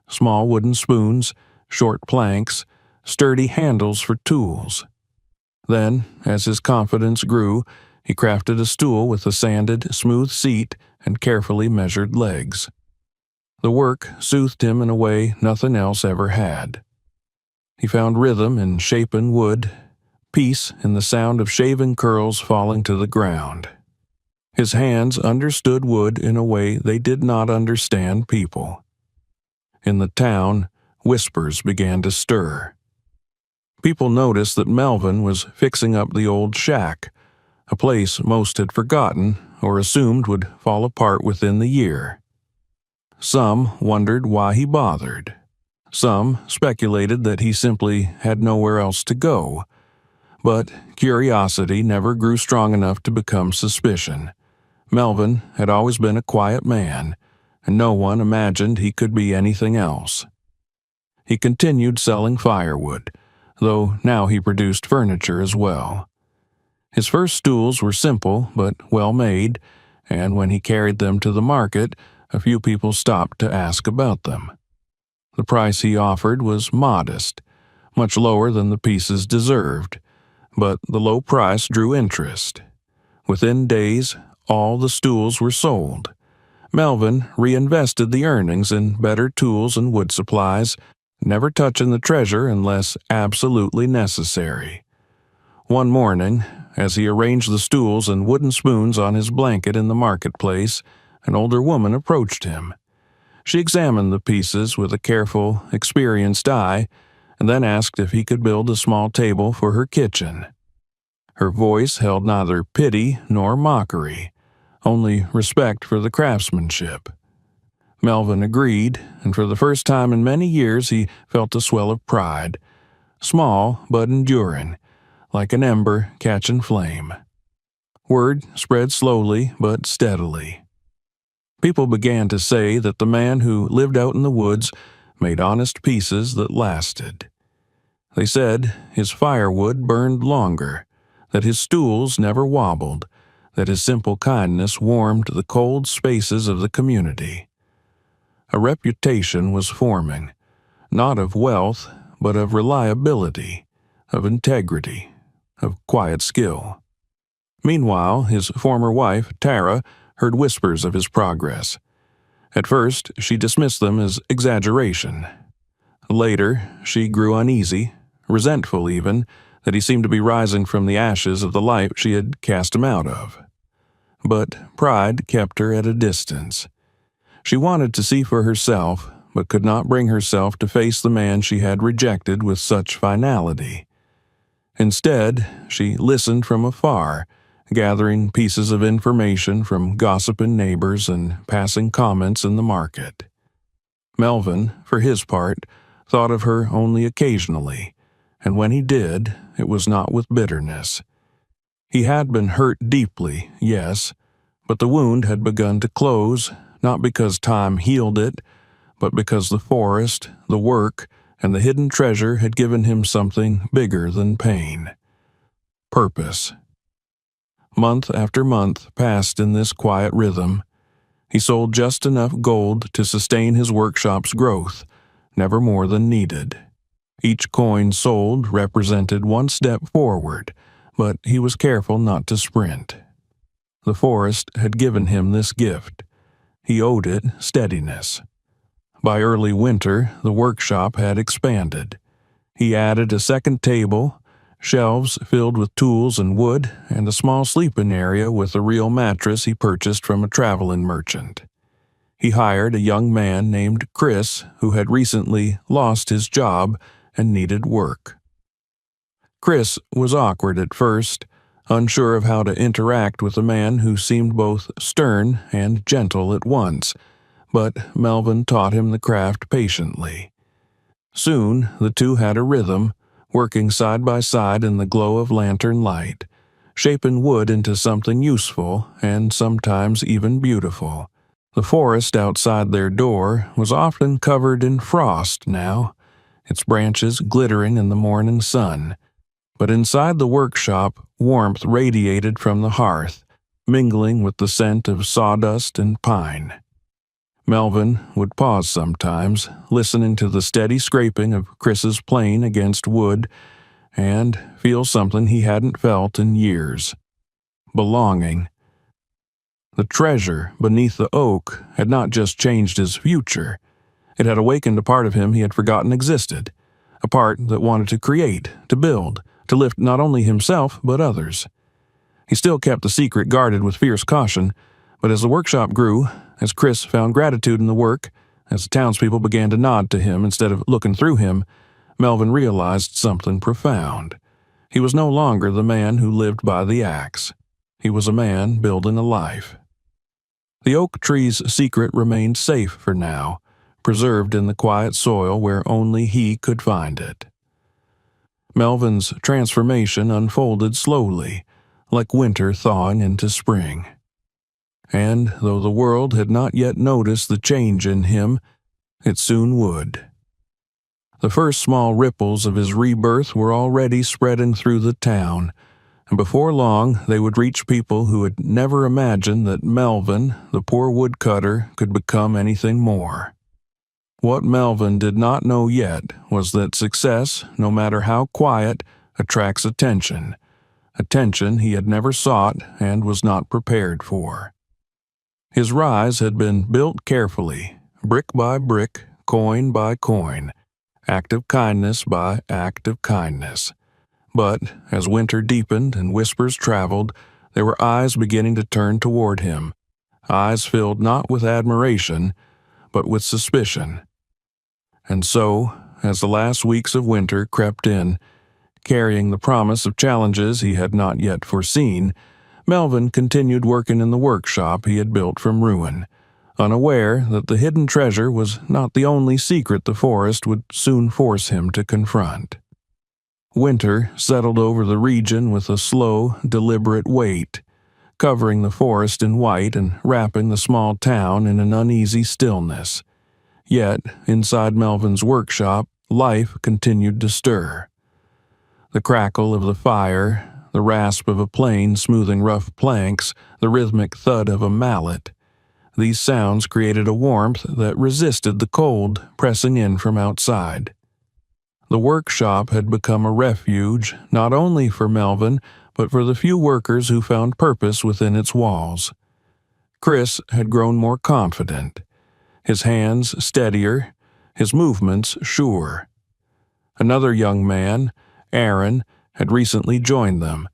small wooden spoons, short planks, sturdy handles for tools. Then, as his confidence grew, he crafted a stool with a sanded, smooth seat and carefully measured legs. The work soothed him in a way nothing else ever had. He found rhythm in shapen wood, peace in the sound of shaven curls falling to the ground. His hands understood wood in a way they did not understand people. In the town, whispers began to stir. People noticed that Melvin was fixing up the old shack, a place most had forgotten or assumed would fall apart within the year. Some wondered why he bothered. Some speculated that he simply had nowhere else to go. But curiosity never grew strong enough to become suspicion. Melvin had always been a quiet man, and no one imagined he could be anything else. He continued selling firewood, though now he produced furniture as well. His first stools were simple but well made, and when he carried them to the market, a few people stopped to ask about them. The price he offered was modest, much lower than the pieces deserved, but the low price drew interest. Within days, all the stools were sold. Melvin reinvested the earnings in better tools and wood supplies, never touching the treasure unless absolutely necessary. One morning, as he arranged the stools and wooden spoons on his blanket in the marketplace, an older woman approached him. She examined the pieces with a careful, experienced eye, and then asked if he could build a small table for her kitchen. Her voice held neither pity nor mockery, only respect for the craftsmanship. Melvin agreed, and for the first time in many years he felt a swell of pride, small but enduring, like an ember catching flame. Word spread slowly but steadily. People began to say that the man who lived out in the woods made honest pieces that lasted. They said his firewood burned longer, that his stools never wobbled, that his simple kindness warmed the cold spaces of the community. A reputation was forming, not of wealth, but of reliability, of integrity, of quiet skill. Meanwhile, his former wife, Tara, heard whispers of his progress. At first, she dismissed them as exaggeration. Later, she grew uneasy, resentful even, that he seemed to be rising from the ashes of the life she had cast him out of. But pride kept her at a distance. She wanted to see for herself, but could not bring herself to face the man she had rejected with such finality. Instead, she listened from afar, gathering pieces of information from gossiping neighbors and passing comments in the market. Melvin, for his part, thought of her only occasionally, and when he did, it was not with bitterness. He had been hurt deeply, yes, but the wound had begun to close, not because time healed it, but because the forest, the work, and the hidden treasure had given him something bigger than pain. Purpose. Month after month passed in this quiet rhythm. He sold just enough gold to sustain his workshop's growth, never more than needed. Each coin sold represented one step forward, but he was careful not to sprint. The forest had given him this gift. He owed it steadiness. By early winter, the workshop had expanded. He added a second table, shelves filled with tools and wood, and a small sleeping area with a real mattress he purchased from a traveling merchant. He hired a young man named Chris who had recently lost his job and needed work. Chris was awkward at first, unsure of how to interact with a man who seemed both stern and gentle at once, but Melvin taught him the craft patiently. Soon the two had a rhythm, working side by side in the glow of lantern light, shaping wood into something useful and sometimes even beautiful. The forest outside their door was often covered in frost now, its branches glittering in the morning sun. But inside the workshop, warmth radiated from the hearth, mingling with the scent of sawdust and pine. Melvin would pause sometimes, listening to the steady scraping of Chris's plane against wood, and feel something he hadn't felt in years. Belonging. The treasure beneath the oak had not just changed his future. It had awakened a part of him he had forgotten existed, a part that wanted to create, to build, to lift not only himself but others. He still kept the secret guarded with fierce caution, but as the workshop grew, as Chris found gratitude in the work, as the townspeople began to nod to him instead of looking through him, Melvin realized something profound. He was no longer the man who lived by the axe. He was a man building a life. The oak tree's secret remained safe for now, preserved in the quiet soil where only he could find it. Melvin's transformation unfolded slowly, like winter thawing into spring. And though the world had not yet noticed the change in him, it soon would. The first small ripples of his rebirth were already spreading through the town, and before long they would reach people who had never imagined that Melvin, the poor woodcutter, could become anything more. What Melvin did not know yet was that success, no matter how quiet, attracts attention he had never sought and was not prepared for. His rise had been built carefully, brick by brick, coin by coin, act of kindness by act of kindness. But as winter deepened and whispers traveled, there were eyes beginning to turn toward him, eyes filled not with admiration, but with suspicion. And so, as the last weeks of winter crept in, carrying the promise of challenges he had not yet foreseen, Melvin continued working in the workshop he had built from ruin, unaware that the hidden treasure was not the only secret the forest would soon force him to confront. Winter settled over the region with a slow, deliberate weight, covering the forest in white and wrapping the small town in an uneasy stillness. Yet, inside Melvin's workshop, life continued to stir. The crackle of the fire, the rasp of a plane smoothing rough planks, the rhythmic thud of a mallet. These sounds created a warmth that resisted the cold pressing in from outside. The workshop had become a refuge not only for Melvin, but for the few workers who found purpose within its walls. Chris had grown more confident, his hands steadier, his movements sure. Another young man, Aaron, had recently joined them,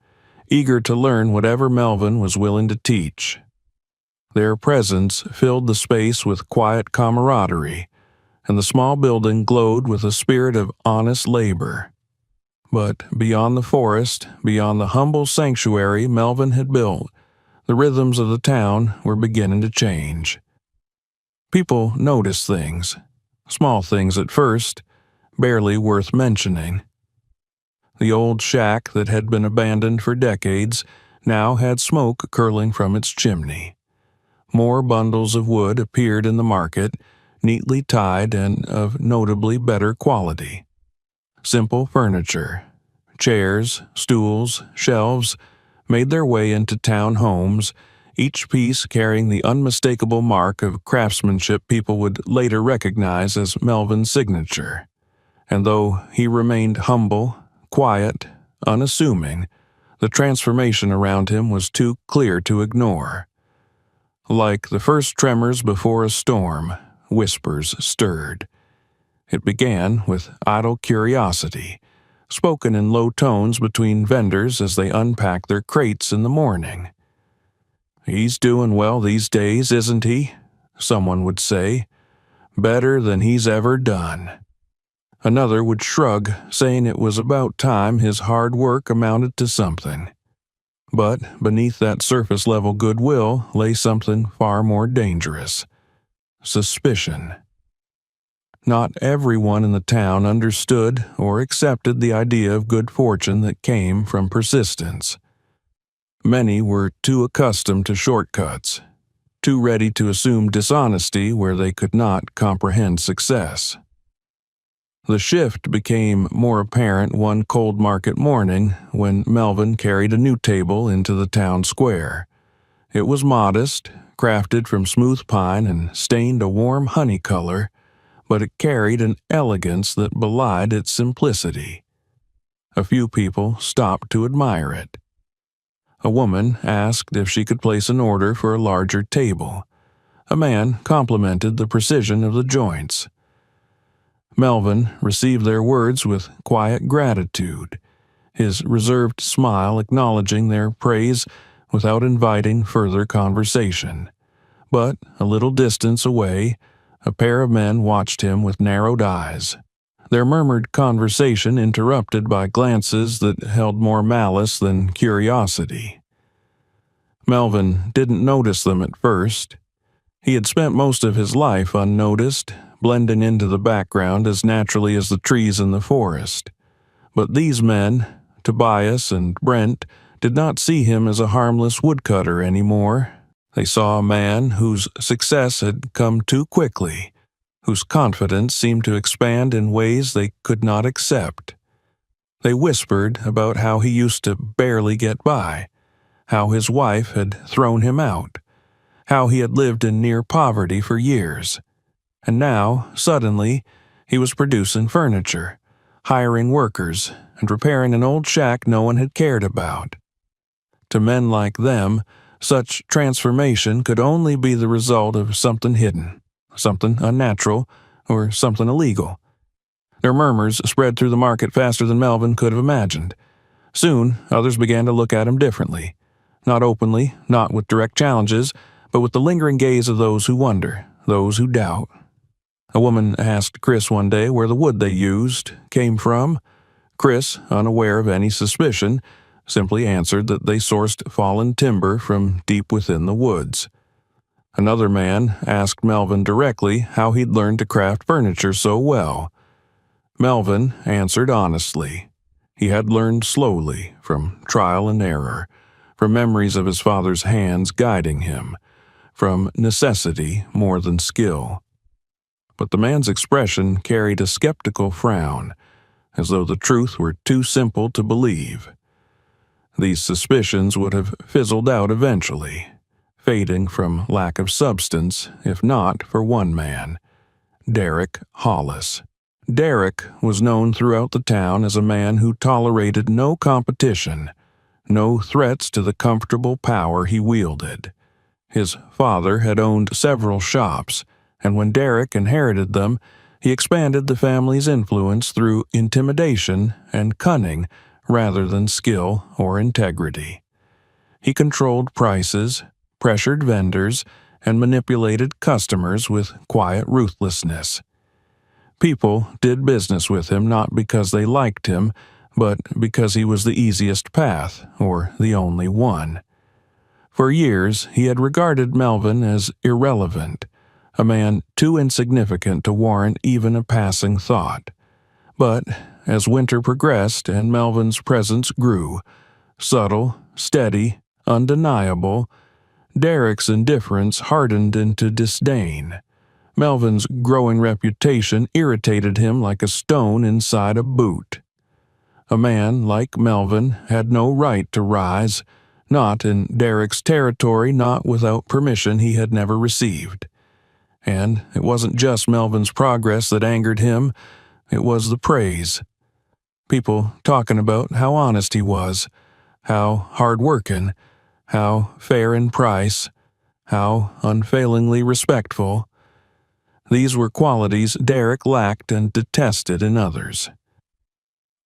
eager to learn whatever Melvin was willing to teach. Their presence filled the space with quiet camaraderie, and the small building glowed with a spirit of honest labor. But beyond the forest, beyond the humble sanctuary Melvin had built, the rhythms of the town were beginning to change. People noticed things, small things at first, barely worth mentioning. The old shack that had been abandoned for decades now had smoke curling from its chimney. More bundles of wood appeared in the market, neatly tied and of notably better quality. Simple furniture, chairs, stools, shelves, made their way into town homes, each piece carrying the unmistakable mark of craftsmanship people would later recognize as Melvin's signature. And though he remained humble, quiet, unassuming, the transformation around him was too clear to ignore. Like the first tremors before a storm, whispers stirred. It began with idle curiosity, spoken in low tones between vendors as they unpacked their crates in the morning. "He's doing well these days, isn't he?" someone would say. "Better than he's ever done." Another would shrug, saying it was about time his hard work amounted to something. But beneath that surface-level goodwill lay something far more dangerous: suspicion. Not everyone in the town understood or accepted the idea of good fortune that came from persistence. Many were too accustomed to shortcuts, too ready to assume dishonesty where they could not comprehend success. The shift became more apparent one cold market morning when Melvin carried a new table into the town square. It was modest, crafted from smooth pine and stained a warm honey color, but it carried an elegance that belied its simplicity. A few people stopped to admire it. A woman asked if she could place an order for a larger table. A man complimented the precision of the joints. Melvin received their words with quiet gratitude, his reserved smile acknowledging their praise without inviting further conversation. But a little distance away, a pair of men watched him with narrowed eyes, their murmured conversation interrupted by glances that held more malice than curiosity. Melvin didn't notice them at first. He had spent most of his life unnoticed, blending into the background as naturally as the trees in the forest. But these men, Tobias and Brent, did not see him as a harmless woodcutter anymore. They saw a man whose success had come too quickly, whose confidence seemed to expand in ways they could not accept. They whispered about how he used to barely get by, how his wife had thrown him out, how he had lived in near poverty for years. And now, suddenly, he was producing furniture, hiring workers, and repairing an old shack no one had cared about. To men like them, such transformation could only be the result of something hidden, something unnatural, or something illegal. Their murmurs spread through the market faster than Melvin could have imagined. Soon, others began to look at him differently. Not openly, not with direct challenges, but with the lingering gaze of those who wonder, those who doubt. A woman asked Chris one day where the wood they used came from. Chris, unaware of any suspicion, simply answered that they sourced fallen timber from deep within the woods. Another man asked Melvin directly how he'd learned to craft furniture so well. Melvin answered honestly. He had learned slowly, from trial and error, from memories of his father's hands guiding him, from necessity more than skill. But the man's expression carried a skeptical frown, as though the truth were too simple to believe. These suspicions would have fizzled out eventually, fading from lack of substance, if not for one man, Derek Hollis. Derek was known throughout the town as a man who tolerated no competition, no threats to the comfortable power he wielded. His father had owned several shops, and when Derek inherited them, he expanded the family's influence through intimidation and cunning rather than skill or integrity. He controlled prices, pressured vendors, and manipulated customers with quiet ruthlessness. People did business with him not because they liked him, but because he was the easiest path, or the only one. For years, he had regarded Melvin as irrelevant, a man too insignificant to warrant even a passing thought. But as winter progressed and Melvin's presence grew, subtle, steady, undeniable, Derek's indifference hardened into disdain. Melvin's growing reputation irritated him like a stone inside a boot. A man like Melvin had no right to rise, not in Derek's territory, not without permission he had never received. And it wasn't just Melvin's progress that angered him, it was the praise. People talking about how honest he was, how hard-working, how fair in price, how unfailingly respectful. These were qualities Derek lacked and detested in others.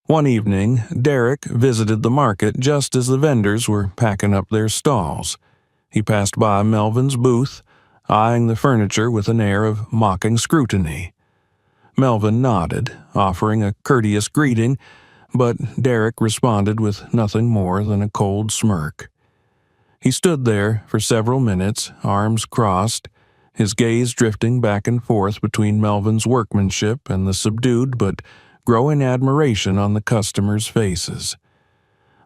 One evening, Derek visited the market just as the vendors were packing up their stalls. He passed by Melvin's booth, eyeing the furniture with an air of mocking scrutiny. Melvin nodded, offering a courteous greeting, but Derek responded with nothing more than a cold smirk. He stood there for several minutes, arms crossed, his gaze drifting back and forth between Melvin's workmanship and the subdued but growing admiration on the customers' faces.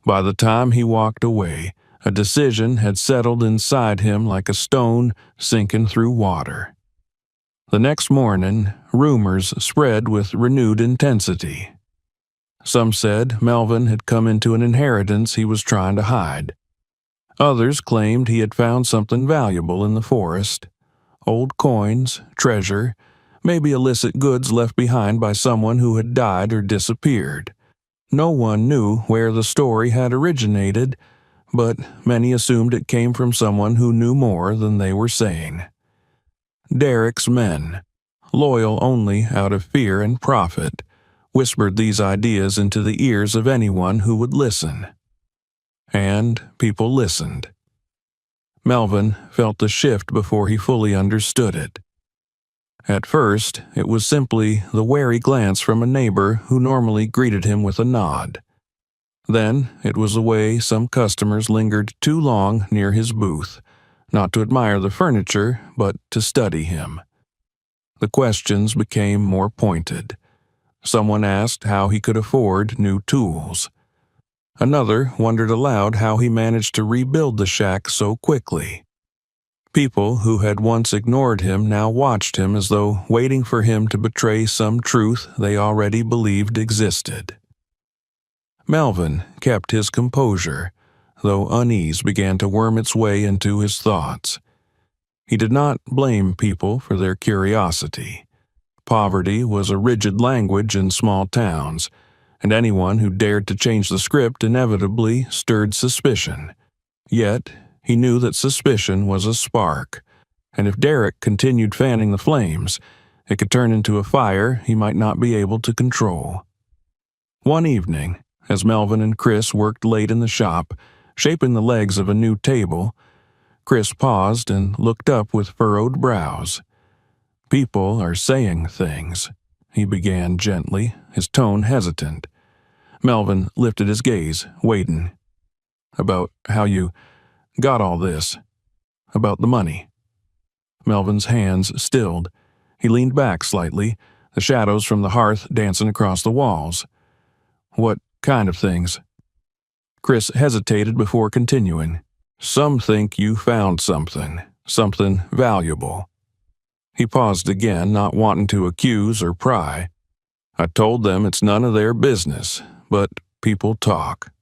By the time he walked away, a decision had settled inside him like a stone sinking through water. The next morning, rumors spread with renewed intensity. Some said Melvin had come into an inheritance he was trying to hide. Others claimed he had found something valuable in the forest. Old coins, treasure, maybe illicit goods left behind by someone who had died or disappeared. No one knew where the story had originated, but many assumed it came from someone who knew more than they were saying. Derek's men, loyal only out of fear and profit, whispered these ideas into the ears of anyone who would listen. And people listened. Melvin felt the shift before he fully understood it. At first, it was simply the wary glance from a neighbor who normally greeted him with a nod. Then it was the way some customers lingered too long near his booth, not to admire the furniture, but to study him. The questions became more pointed. Someone asked how he could afford new tools. Another wondered aloud how he managed to rebuild the shack so quickly. People who had once ignored him now watched him as though waiting for him to betray some truth they already believed existed. Melvin kept his composure, though unease began to worm its way into his thoughts. He did not blame people for their curiosity. Poverty was a rigid language in small towns, and anyone who dared to change the script inevitably stirred suspicion. Yet, he knew that suspicion was a spark, and if Derek continued fanning the flames, It could turn into a fire he might not be able to control. One evening, as Melvin and Chris worked late in the shop, shaping the legs of a new table, Chris paused and looked up with furrowed brows. "People are saying things," he began gently, his tone hesitant. Melvin lifted his gaze, waiting. "About how you got all this. About the money." Melvin's hands stilled. He leaned back slightly, the shadows from the hearth dancing across the walls. "What kind of things?" Chris hesitated before continuing. "Some think you found something valuable." He paused again, not wanting to accuse or pry. "I told them it's none of their business, but people talk."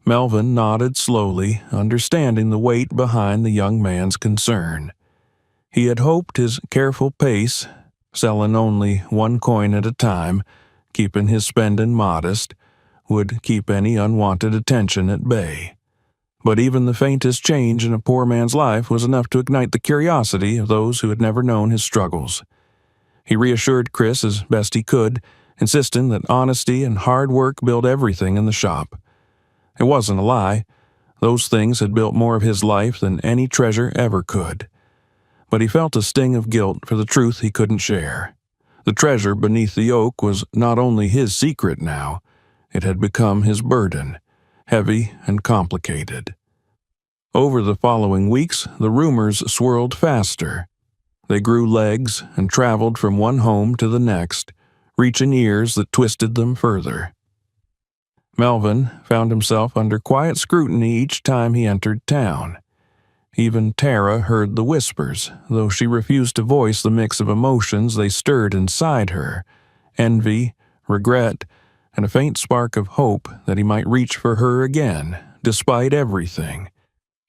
Melvin nodded slowly, understanding the weight behind the young man's concern. He had hoped his careful pace, selling only one coin at a time, keeping his spending modest, would keep any unwanted attention at bay. But even the faintest change in a poor man's life was enough to ignite the curiosity of those who had never known his struggles. He reassured Chris as best he could, insisting that honesty and hard work built everything in the shop. It wasn't a lie. Those things had built more of his life than any treasure ever could. But he felt a sting of guilt for the truth he couldn't share. The treasure beneath the oak was not only his secret now, it had become his burden, heavy and complicated. Over the following weeks, the rumors swirled faster. They grew legs and traveled from one home to the next, reaching ears that twisted them further. Melvin found himself under quiet scrutiny each time he entered town. Even Tara heard the whispers, though she refused to voice the mix of emotions they stirred inside her: envy, regret, and a faint spark of hope that he might reach for her again, despite everything.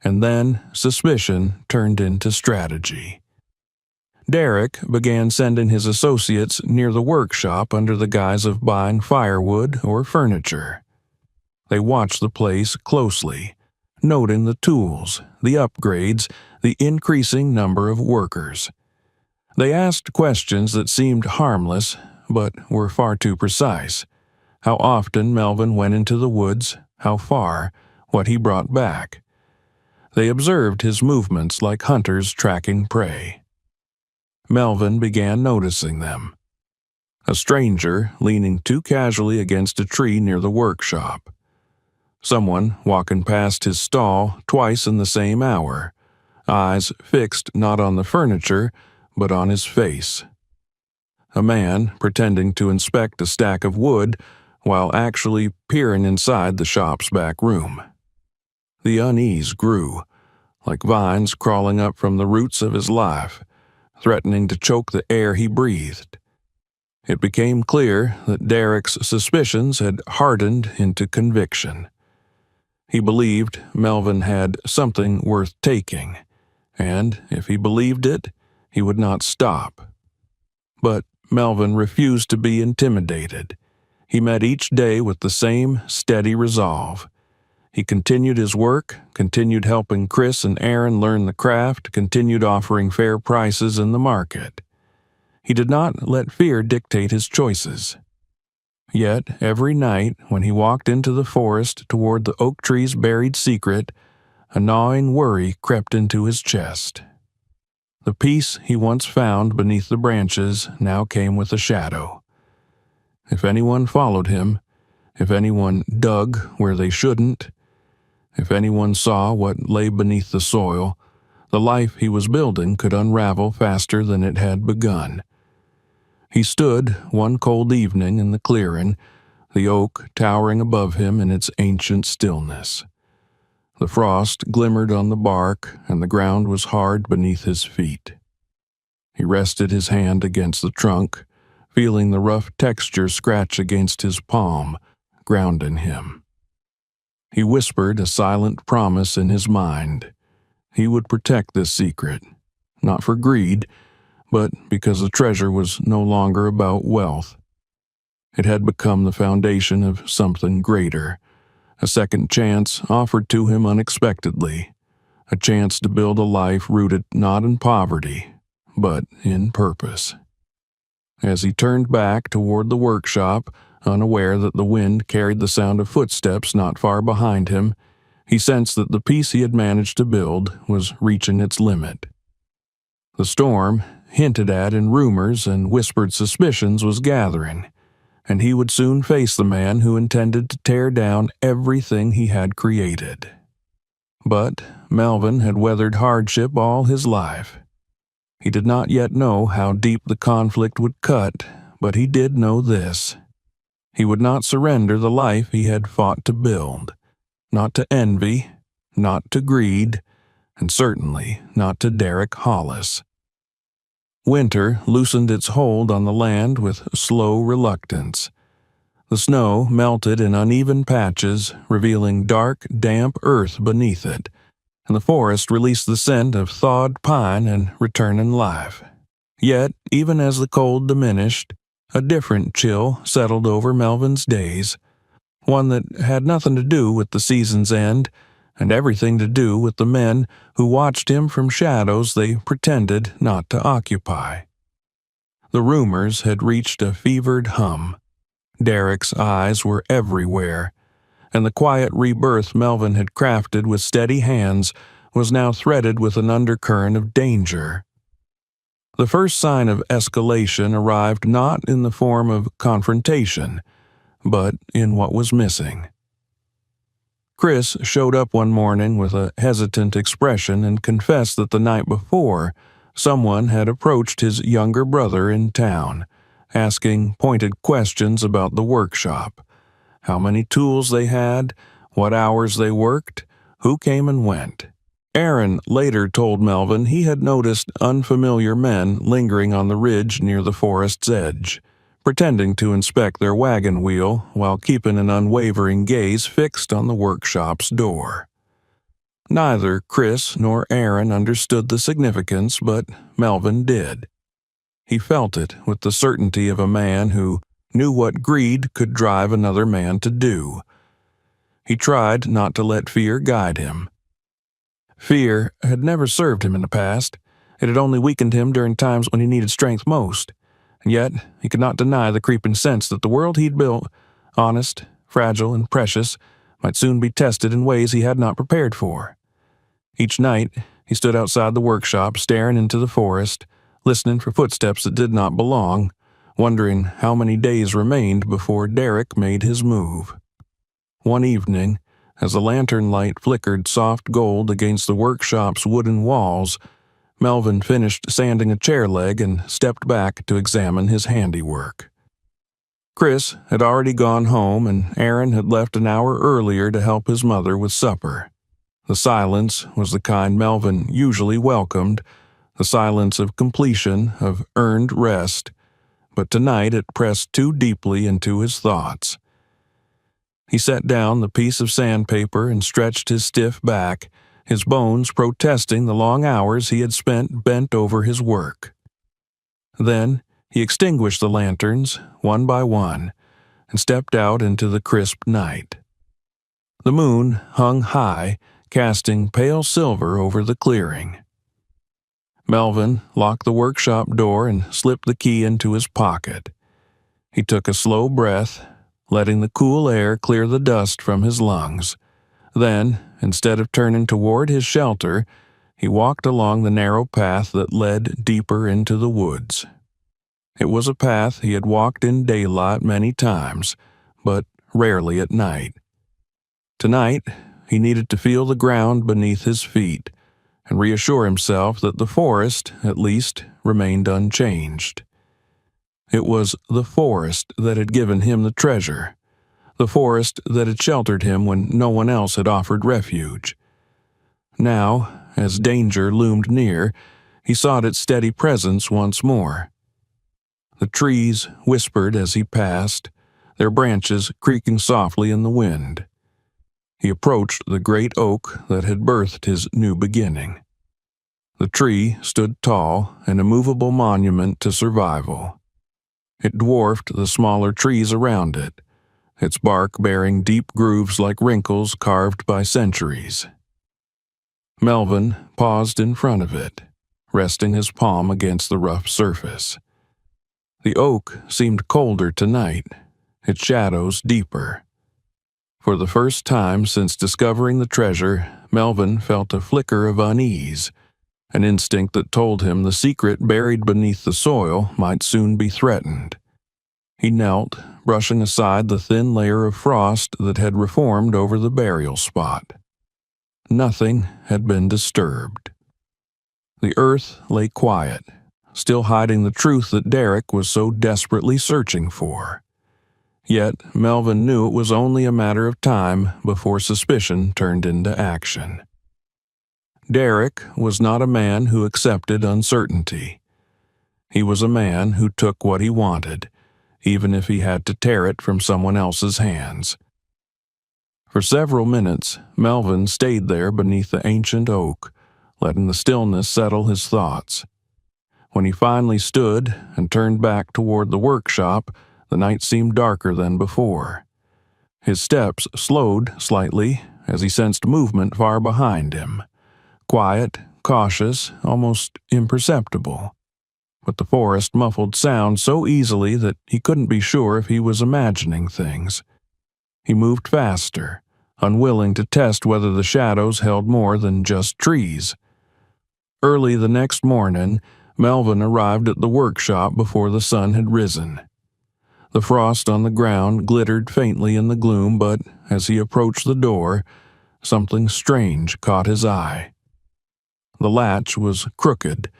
And then suspicion turned into strategy. Derek began sending his associates near the workshop under the guise of buying firewood or furniture. They watched the place closely, noting the tools, the upgrades, the increasing number of workers. They asked questions that seemed harmless, but were far too precise. How often Melvin went into the woods, how far, what he brought back. They observed his movements like hunters tracking prey. Melvin began noticing them. A stranger leaning too casually against a tree near the workshop. Someone walking past his stall twice in the same hour, eyes fixed not on the furniture, but on his face. A man pretending to inspect a stack of wood while actually peering inside the shop's back room. The unease grew, like vines crawling up from the roots of his life, threatening to choke the air he breathed. It became clear that Derek's suspicions had hardened into conviction. He believed Melvin had something worth taking, and if he believed it, he would not stop. But Melvin refused to be intimidated. He met each day with the same steady resolve. He continued his work, continued helping Chris and Aaron learn the craft, continued offering fair prices in the market. He did not let fear dictate his choices. Yet, every night, when he walked into the forest toward the oak tree's buried secret, a gnawing worry crept into his chest. The peace he once found beneath the branches now came with a shadow. If anyone followed him, if anyone dug where they shouldn't, if anyone saw what lay beneath the soil, the life he was building could unravel faster than it had begun. He stood one cold evening in the clearing, the oak towering above him in its ancient stillness. The frost glimmered on the bark, and the ground was hard beneath his feet. He rested his hand against the trunk, feeling the rough texture scratch against his palm, grounding him. He whispered a silent promise in his mind. He would protect this secret, not for greed, but because the treasure was no longer about wealth. It had become the foundation of something greater, a second chance offered to him unexpectedly, a chance to build a life rooted not in poverty, but in purpose. As he turned back toward the workshop, unaware that the wind carried the sound of footsteps not far behind him, he sensed that the piece he had managed to build was reaching its limit. The storm, hinted at in rumors and whispered suspicions, was gathering, and he would soon face the man who intended to tear down everything he had created. But Melvin had weathered hardship all his life. He did not yet know how deep the conflict would cut, but he did know this. He would not surrender the life he had fought to build, not to envy, not to greed, and certainly not to Derek Hollis. Winter loosened its hold on the land with slow reluctance. The snow melted in uneven patches, revealing dark, damp earth beneath it, and the forest released the scent of thawed pine and returning life. Yet, even as the cold diminished, a different chill settled over Melvin's days, one that had nothing to do with the season's end, and everything to do with the men who watched him from shadows they pretended not to occupy. The rumors had reached a fevered hum. Derek's eyes were everywhere, and the quiet rebirth Melvin had crafted with steady hands was now threaded with an undercurrent of danger. The first sign of escalation arrived not in the form of confrontation, but in what was missing. Chris showed up one morning with a hesitant expression and confessed that the night before, someone had approached his younger brother in town, asking pointed questions about the workshop, how many tools they had, what hours they worked, who came and went. Aaron later told Melvin he had noticed unfamiliar men lingering on the ridge near the forest's edge, pretending to inspect their wagon wheel while keeping an unwavering gaze fixed on the workshop's door. Neither Chris nor Aaron understood the significance, but Melvin did. He felt it with the certainty of a man who knew what greed could drive another man to do. He tried not to let fear guide him. Fear had never served him in the past. It had only weakened him during times when he needed strength most. And yet he could not deny the creeping sense that the world he'd built, honest, fragile, and precious, might soon be tested in ways he had not prepared for. Each night he stood outside the workshop, staring into the forest, listening for footsteps that did not belong, wondering how many days remained before Derek made his move. One evening, as the lantern light flickered soft gold against the workshop's wooden walls, Melvin finished sanding a chair leg and stepped back to examine his handiwork. Chris had already gone home, and Aaron had left an hour earlier to help his mother with supper. The silence was the kind Melvin usually welcomed, the silence of completion, of earned rest, but tonight it pressed too deeply into his thoughts. He set down the piece of sandpaper and stretched his stiff back, his bones protesting the long hours he had spent bent over his work. Then he extinguished the lanterns, one by one, and stepped out into the crisp night. The moon hung high, casting pale silver over the clearing. Melvin locked the workshop door and slipped the key into his pocket. He took a slow breath, letting the cool air clear the dust from his lungs. Then, instead of turning toward his shelter, he walked along the narrow path that led deeper into the woods. It was a path he had walked in daylight many times, but rarely at night. Tonight, he needed to feel the ground beneath his feet and reassure himself that the forest, at least, remained unchanged. It was the forest that had given him the treasure, the forest that had sheltered him when no one else had offered refuge. Now, as danger loomed near, he sought its steady presence once more. The trees whispered as he passed, their branches creaking softly in the wind. He approached the great oak that had birthed his new beginning. The tree stood tall, an immovable monument to survival. It dwarfed the smaller trees around it, its bark bearing deep grooves like wrinkles carved by centuries. Melvin paused in front of it, resting his palm against the rough surface. The oak seemed colder tonight, its shadows deeper. For the first time since discovering the treasure, Melvin felt a flicker of unease, an instinct that told him the secret buried beneath the soil might soon be threatened. He knelt, brushing aside the thin layer of frost that had reformed over the burial spot. Nothing had been disturbed. The earth lay quiet, still hiding the truth that Derek was so desperately searching for. Yet Melvin knew it was only a matter of time before suspicion turned into action. Derek was not a man who accepted uncertainty. He was a man who took what he wanted, even if he had to tear it from someone else's hands. For several minutes, Melvin stayed there beneath the ancient oak, letting the stillness settle his thoughts. When he finally stood and turned back toward the workshop, the night seemed darker than before. His steps slowed slightly as he sensed movement far behind him. Quiet, cautious, almost imperceptible. But the forest muffled sound so easily that he couldn't be sure if he was imagining things. He moved faster, unwilling to test whether the shadows held more than just trees. Early the next morning, Melvin arrived at the workshop before the sun had risen. The frost on the ground glittered faintly in the gloom, but as he approached the door, something strange caught his eye. The latch was crooked,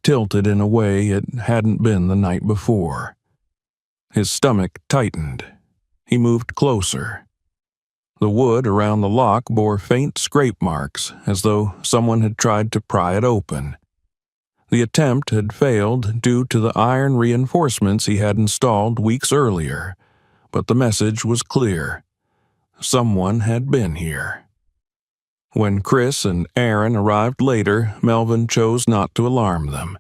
tilted in a way it hadn't been the night before. His stomach tightened. He moved closer. The wood around the lock bore faint scrape marks, as though someone had tried to pry it open. The attempt had failed due to the iron reinforcements he had installed weeks earlier, but the message was clear. Someone had been here. When Chris and Aaron arrived later, Melvin chose not to alarm them.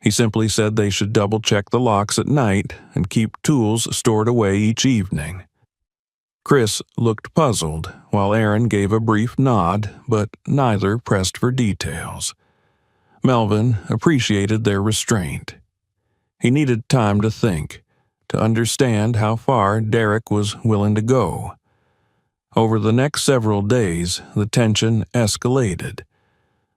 He simply said they should double-check the locks at night and keep tools stored away each evening. Chris looked puzzled, while Aaron gave a brief nod, but neither pressed for details. Melvin appreciated their restraint. He needed time to think, to understand how far Derek was willing to go. Over the next several days, the tension escalated.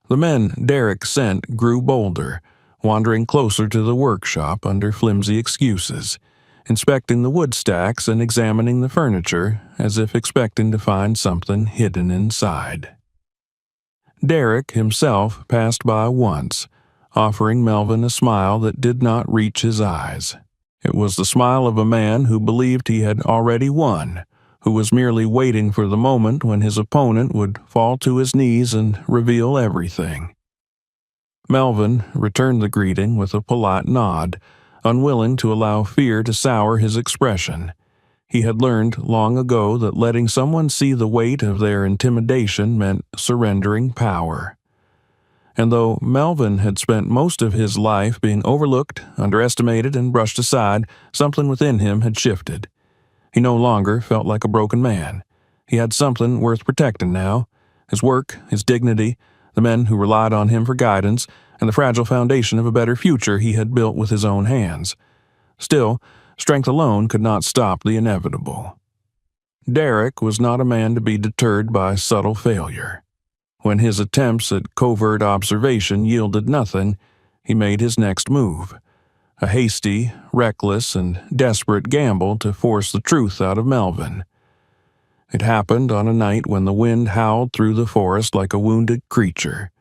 The men Derek sent grew bolder, wandering closer to the workshop under flimsy excuses, inspecting the wood stacks and examining the furniture as if expecting to find something hidden inside. Derek himself passed by once, offering Melvin a smile that did not reach his eyes. It was the smile of a man who believed he had already won, who was merely waiting for the moment when his opponent would fall to his knees and reveal everything. Melvin returned the greeting with a polite nod, unwilling to allow fear to sour his expression. He had learned long ago that letting someone see the weight of their intimidation meant surrendering power. And though Melvin had spent most of his life being overlooked, underestimated, and brushed aside, something within him had shifted. He no longer felt like a broken man. He had something worth protecting now. His work, his dignity, the men who relied on him for guidance, and the fragile foundation of a better future he had built with his own hands. Still, strength alone could not stop the inevitable. Derek was not a man to be deterred by subtle failure. When his attempts at covert observation yielded nothing, he made his next move. A hasty, reckless, and desperate gamble to force the truth out of Melvin. It happened on a night when the wind howled through the forest like a wounded creature.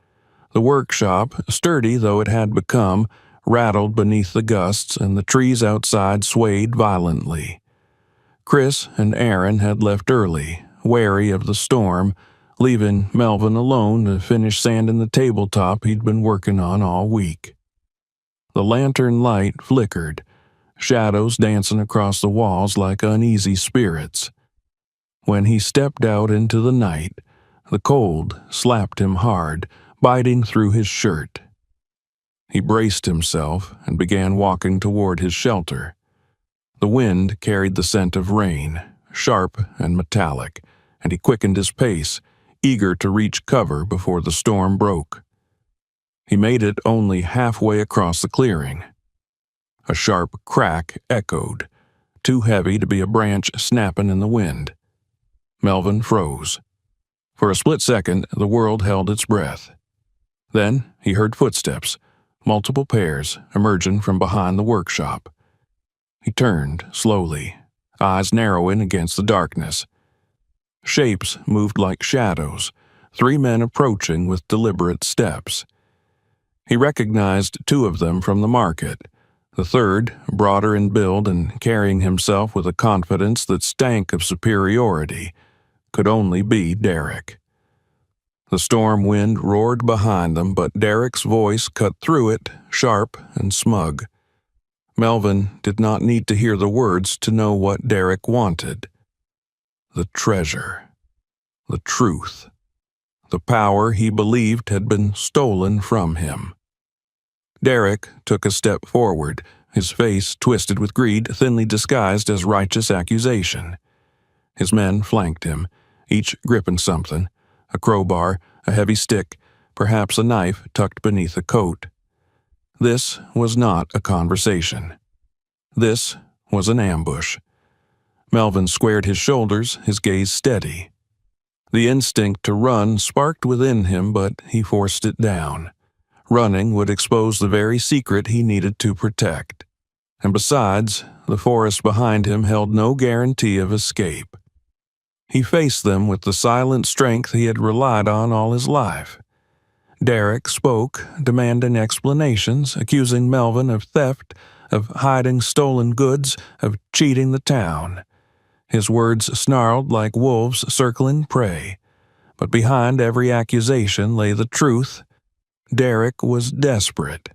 The workshop, sturdy though it had become, rattled beneath the gusts, and the trees outside swayed violently. Chris and Aaron had left early, wary of the storm, leaving Melvin alone to finish sanding the tabletop he'd been working on all week. The lantern light flickered, shadows dancing across the walls like uneasy spirits. When he stepped out into the night, the cold slapped him hard, biting through his shirt. He braced himself and began walking toward his shelter. The wind carried the scent of rain, sharp and metallic, and he quickened his pace, eager to reach cover before the storm broke. He made it only halfway across the clearing. A sharp crack echoed, too heavy to be a branch snapping in the wind. Melvin froze. For a split second, the world held its breath. Then he heard footsteps, multiple pairs, emerging from behind the workshop. He turned slowly, eyes narrowing against the darkness. Shapes moved like shadows, 3 men approaching with deliberate steps. He recognized 2 of them from the market. The third, broader in build and carrying himself with a confidence that stank of superiority, could only be Derek. The storm wind roared behind them, but Derek's voice cut through it, sharp and smug. Melvin did not need to hear the words to know what Derek wanted. The treasure. The truth. The power he believed had been stolen from him. Derek took a step forward, his face twisted with greed thinly disguised as righteous accusation. His men flanked him, each gripping something, a crowbar, a heavy stick, perhaps a knife tucked beneath a coat. This was not a conversation. This was an ambush. Melvin squared his shoulders, his gaze steady. The instinct to run sparked within him, but he forced it down. Running would expose the very secret he needed to protect. And besides, the forest behind him held no guarantee of escape. He faced them with the silent strength he had relied on all his life. Derek spoke, demanding explanations, accusing Melvin of theft, of hiding stolen goods, of cheating the town. His words snarled like wolves circling prey. But behind every accusation lay the truth. Derek was desperate.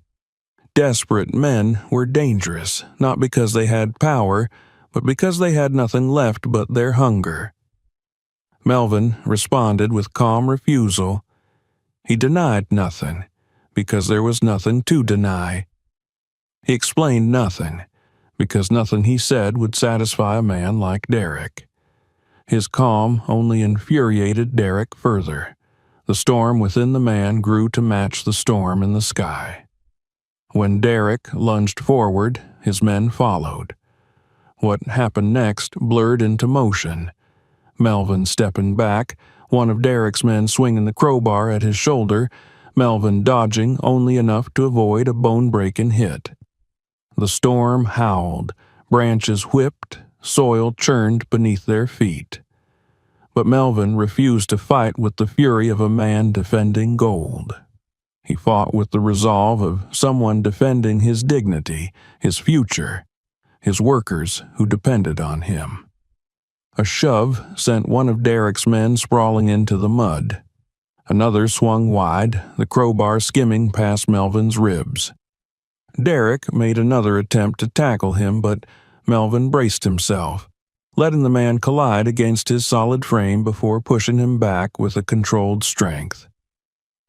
Desperate men were dangerous, not because they had power, but because they had nothing left but their hunger. Melvin responded with calm refusal. He denied nothing, because there was nothing to deny. He explained nothing, because nothing he said would satisfy a man like Derek. His calm only infuriated Derek further. The storm within the man grew to match the storm in the sky. When Derek lunged forward, his men followed. What happened next blurred into motion. Melvin stepping back, one of Derek's men swinging the crowbar at his shoulder, Melvin dodging only enough to avoid a bone-breaking hit. The storm howled, branches whipped, soil churned beneath their feet. But Melvin refused to fight with the fury of a man defending gold. He fought with the resolve of someone defending his dignity, his future, his workers who depended on him. A shove sent one of Derek's men sprawling into the mud. Another swung wide, the crowbar skimming past Melvin's ribs. Derek made another attempt to tackle him, but Melvin braced himself, letting the man collide against his solid frame before pushing him back with a controlled strength.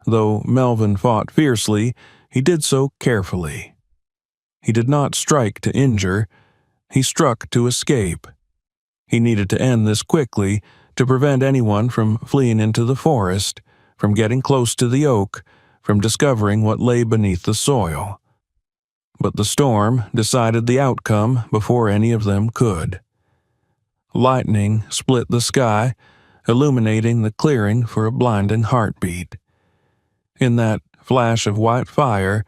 Though Melvin fought fiercely, he did so carefully. He did not strike to injure, he struck to escape. He needed to end this quickly to prevent anyone from fleeing into the forest, from getting close to the oak, from discovering what lay beneath the soil. But the storm decided the outcome before any of them could. Lightning split the sky, illuminating the clearing for a blinding heartbeat. In that flash of white fire,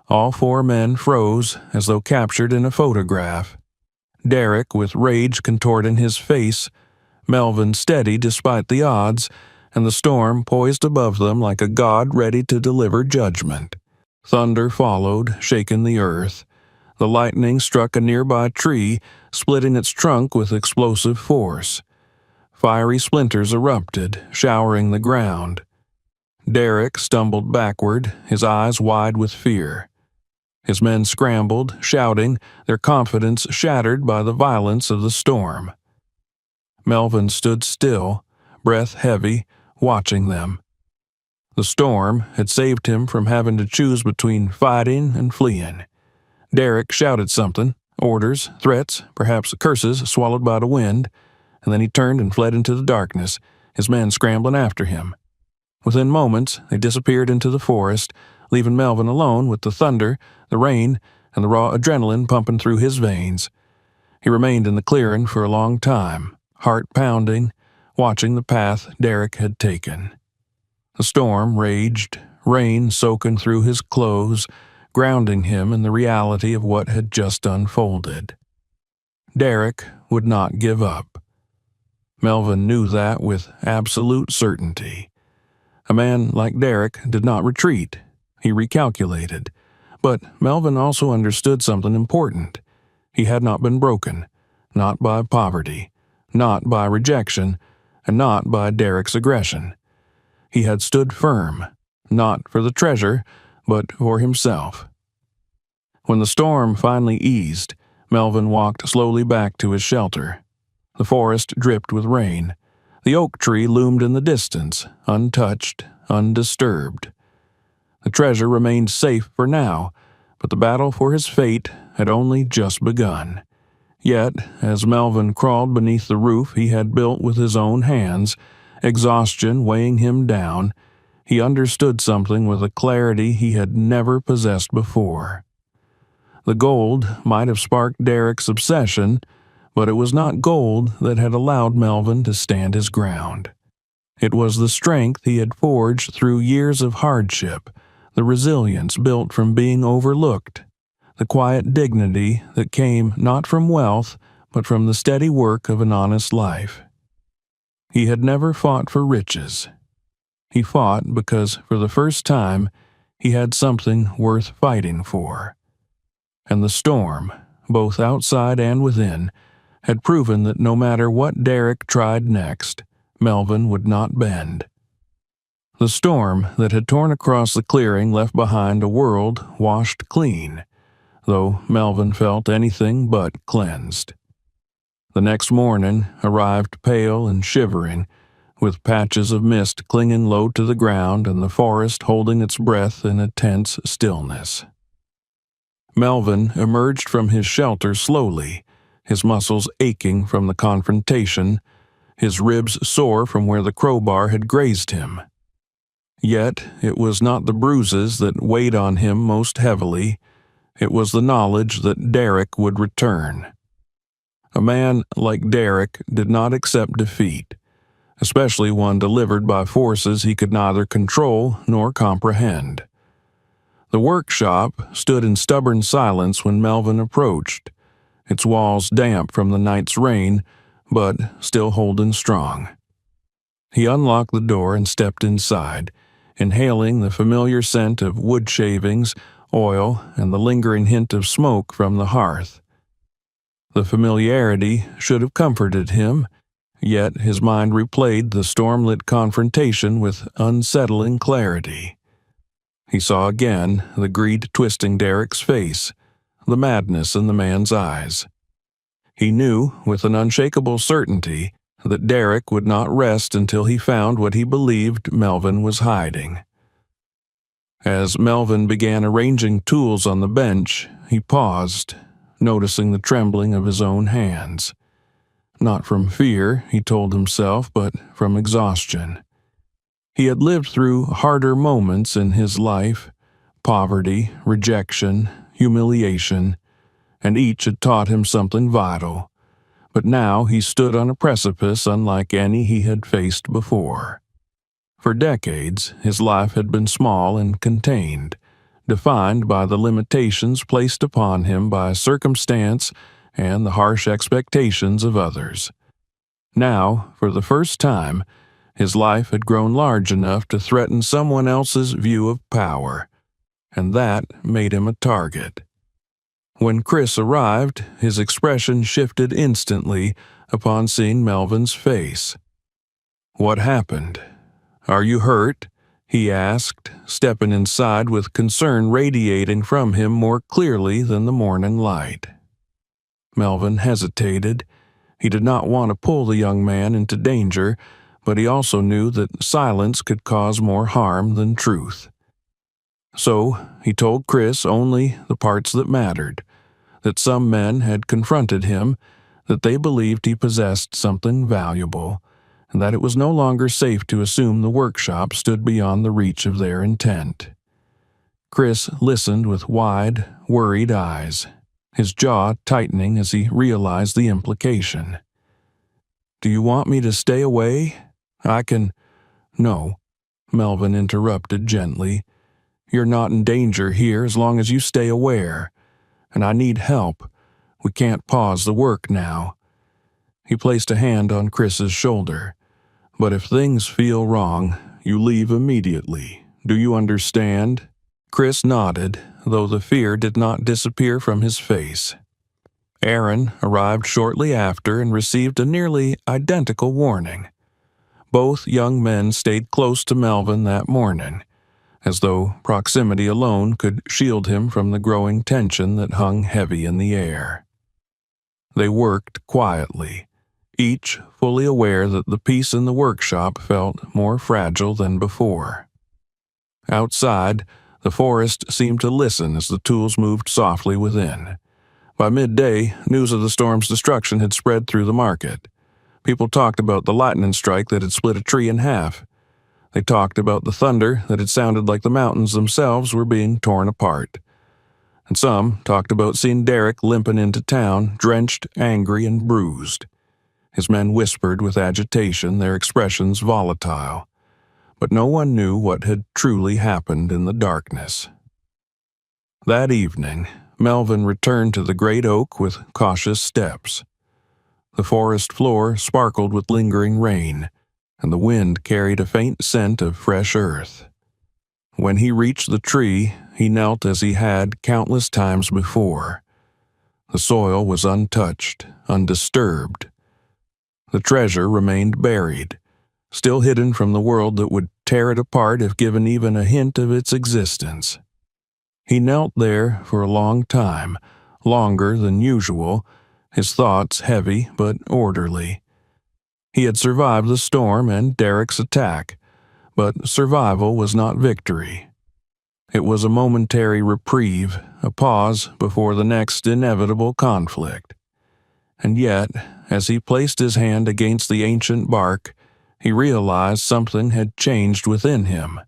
all 4 men froze as though captured in a photograph. Derek with rage contorting his face, Melvin steady despite the odds, and the storm poised above them like a god ready to deliver judgment. Thunder followed, shaking the earth. The lightning struck a nearby tree, splitting its trunk with explosive force. Fiery splinters erupted, showering the ground. Derek stumbled backward, his eyes wide with fear. His men scrambled, shouting, their confidence shattered by the violence of the storm. Melvin stood still, breath heavy, watching them. The storm had saved him from having to choose between fighting and fleeing. Derek shouted something, orders, threats, perhaps curses swallowed by the wind, and then he turned and fled into the darkness, his men scrambling after him. Within moments, they disappeared into the forest, leaving Melvin alone with the thunder, the rain, and the raw adrenaline pumping through his veins. He remained in the clearing for a long time, heart pounding, watching the path Derek had taken. The storm raged, rain soaking through his clothes, grounding him in the reality of what had just unfolded. Derek would not give up. Melvin knew that with absolute certainty. A man like Derek did not retreat. He recalculated. But Melvin also understood something important. He had not been broken, not by poverty, not by rejection, and not by Derek's aggression. He had stood firm, not for the treasure, but for himself. When the storm finally eased, Melvin walked slowly back to his shelter. The forest dripped with rain. The oak tree loomed in the distance, untouched, undisturbed. The treasure remained safe for now, but the battle for his fate had only just begun. Yet, as Melvin crawled beneath the roof he had built with his own hands, exhaustion weighing him down, he understood something with a clarity he had never possessed before. The gold might have sparked Derek's obsession, but it was not gold that had allowed Melvin to stand his ground. It was the strength he had forged through years of hardship, the resilience built from being overlooked, the quiet dignity that came not from wealth, but from the steady work of an honest life. He had never fought for riches. He fought because, for the first time, he had something worth fighting for. And the storm, both outside and within, had proven that no matter what Derek tried next, Melvin would not bend. The storm that had torn across the clearing left behind a world washed clean, though Melvin felt anything but cleansed. The next morning arrived pale and shivering, with patches of mist clinging low to the ground and the forest holding its breath in a tense stillness. Melvin emerged from his shelter slowly, his muscles aching from the confrontation, his ribs sore from where the crowbar had grazed him. Yet it was not the bruises that weighed on him most heavily, it was the knowledge that Derek would return. A man like Derek did not accept defeat, especially one delivered by forces he could neither control nor comprehend. The workshop stood in stubborn silence when Melvin approached, its walls damp from the night's rain, but still holding strong. He unlocked the door and stepped inside, inhaling the familiar scent of wood shavings, oil, and the lingering hint of smoke from the hearth. The familiarity should have comforted him, yet his mind replayed the storm-lit confrontation with unsettling clarity. He saw again the greed twisting Derek's face, the madness in the man's eyes. He knew with an unshakable certainty that Derek would not rest until he found what he believed Melvin was hiding. As Melvin began arranging tools on the bench, he paused, noticing the trembling of his own hands. Not from fear, he told himself, but from exhaustion. He had lived through harder moments in his life, poverty, rejection, humiliation, and each had taught him something vital. But now he stood on a precipice unlike any he had faced before. For decades, his life had been small and contained, defined by the limitations placed upon him by circumstance and the harsh expectations of others. Now, for the first time, his life had grown large enough to threaten someone else's view of power, and that made him a target. When Chris arrived, his expression shifted instantly upon seeing Melvin's face. "What happened? Are you hurt?" he asked, stepping inside with concern radiating from him more clearly than the morning light. Melvin hesitated. He did not want to pull the young man into danger, but he also knew that silence could cause more harm than truth. So he told Chris only the parts that mattered, that some men had confronted him, that they believed he possessed something valuable, and that it was no longer safe to assume the workshop stood beyond the reach of their intent. Chris listened with wide, worried eyes, his jaw tightening as he realized the implication. "Do you want me to stay away? I can—" "No," Melvin interrupted gently. "You're not in danger here as long as you stay aware. And I need help. We can't pause the work now." He placed a hand on Chris's shoulder. "But if things feel wrong, you leave immediately. Do you understand?" Chris nodded, though the fear did not disappear from his face. Aaron arrived shortly after and received a nearly identical warning. Both young men stayed close to Melvin that morning, as though proximity alone could shield him from the growing tension that hung heavy in the air. They worked quietly, each fully aware that the peace in the workshop felt more fragile than before. Outside, the forest seemed to listen as the tools moved softly within. By midday, news of the storm's destruction had spread through the market. People talked about the lightning strike that had split a tree in half. They talked about the thunder that had sounded like the mountains themselves were being torn apart. And some talked about seeing Derek limping into town, drenched, angry, and bruised. His men whispered with agitation, their expressions volatile. But no one knew what had truly happened in the darkness. That evening, Melvin returned to the great oak with cautious steps. The forest floor sparkled with lingering rain, and the wind carried a faint scent of fresh earth. When he reached the tree, he knelt as he had countless times before. The soil was untouched, undisturbed. The treasure remained buried, still hidden from the world that would tear it apart if given even a hint of its existence. He knelt there for a long time, longer than usual, his thoughts heavy but orderly. He had survived the storm and Derek's attack, but survival was not victory. It was a momentary reprieve, a pause before the next inevitable conflict. And yet, as he placed his hand against the ancient bark, he realized something had changed within him.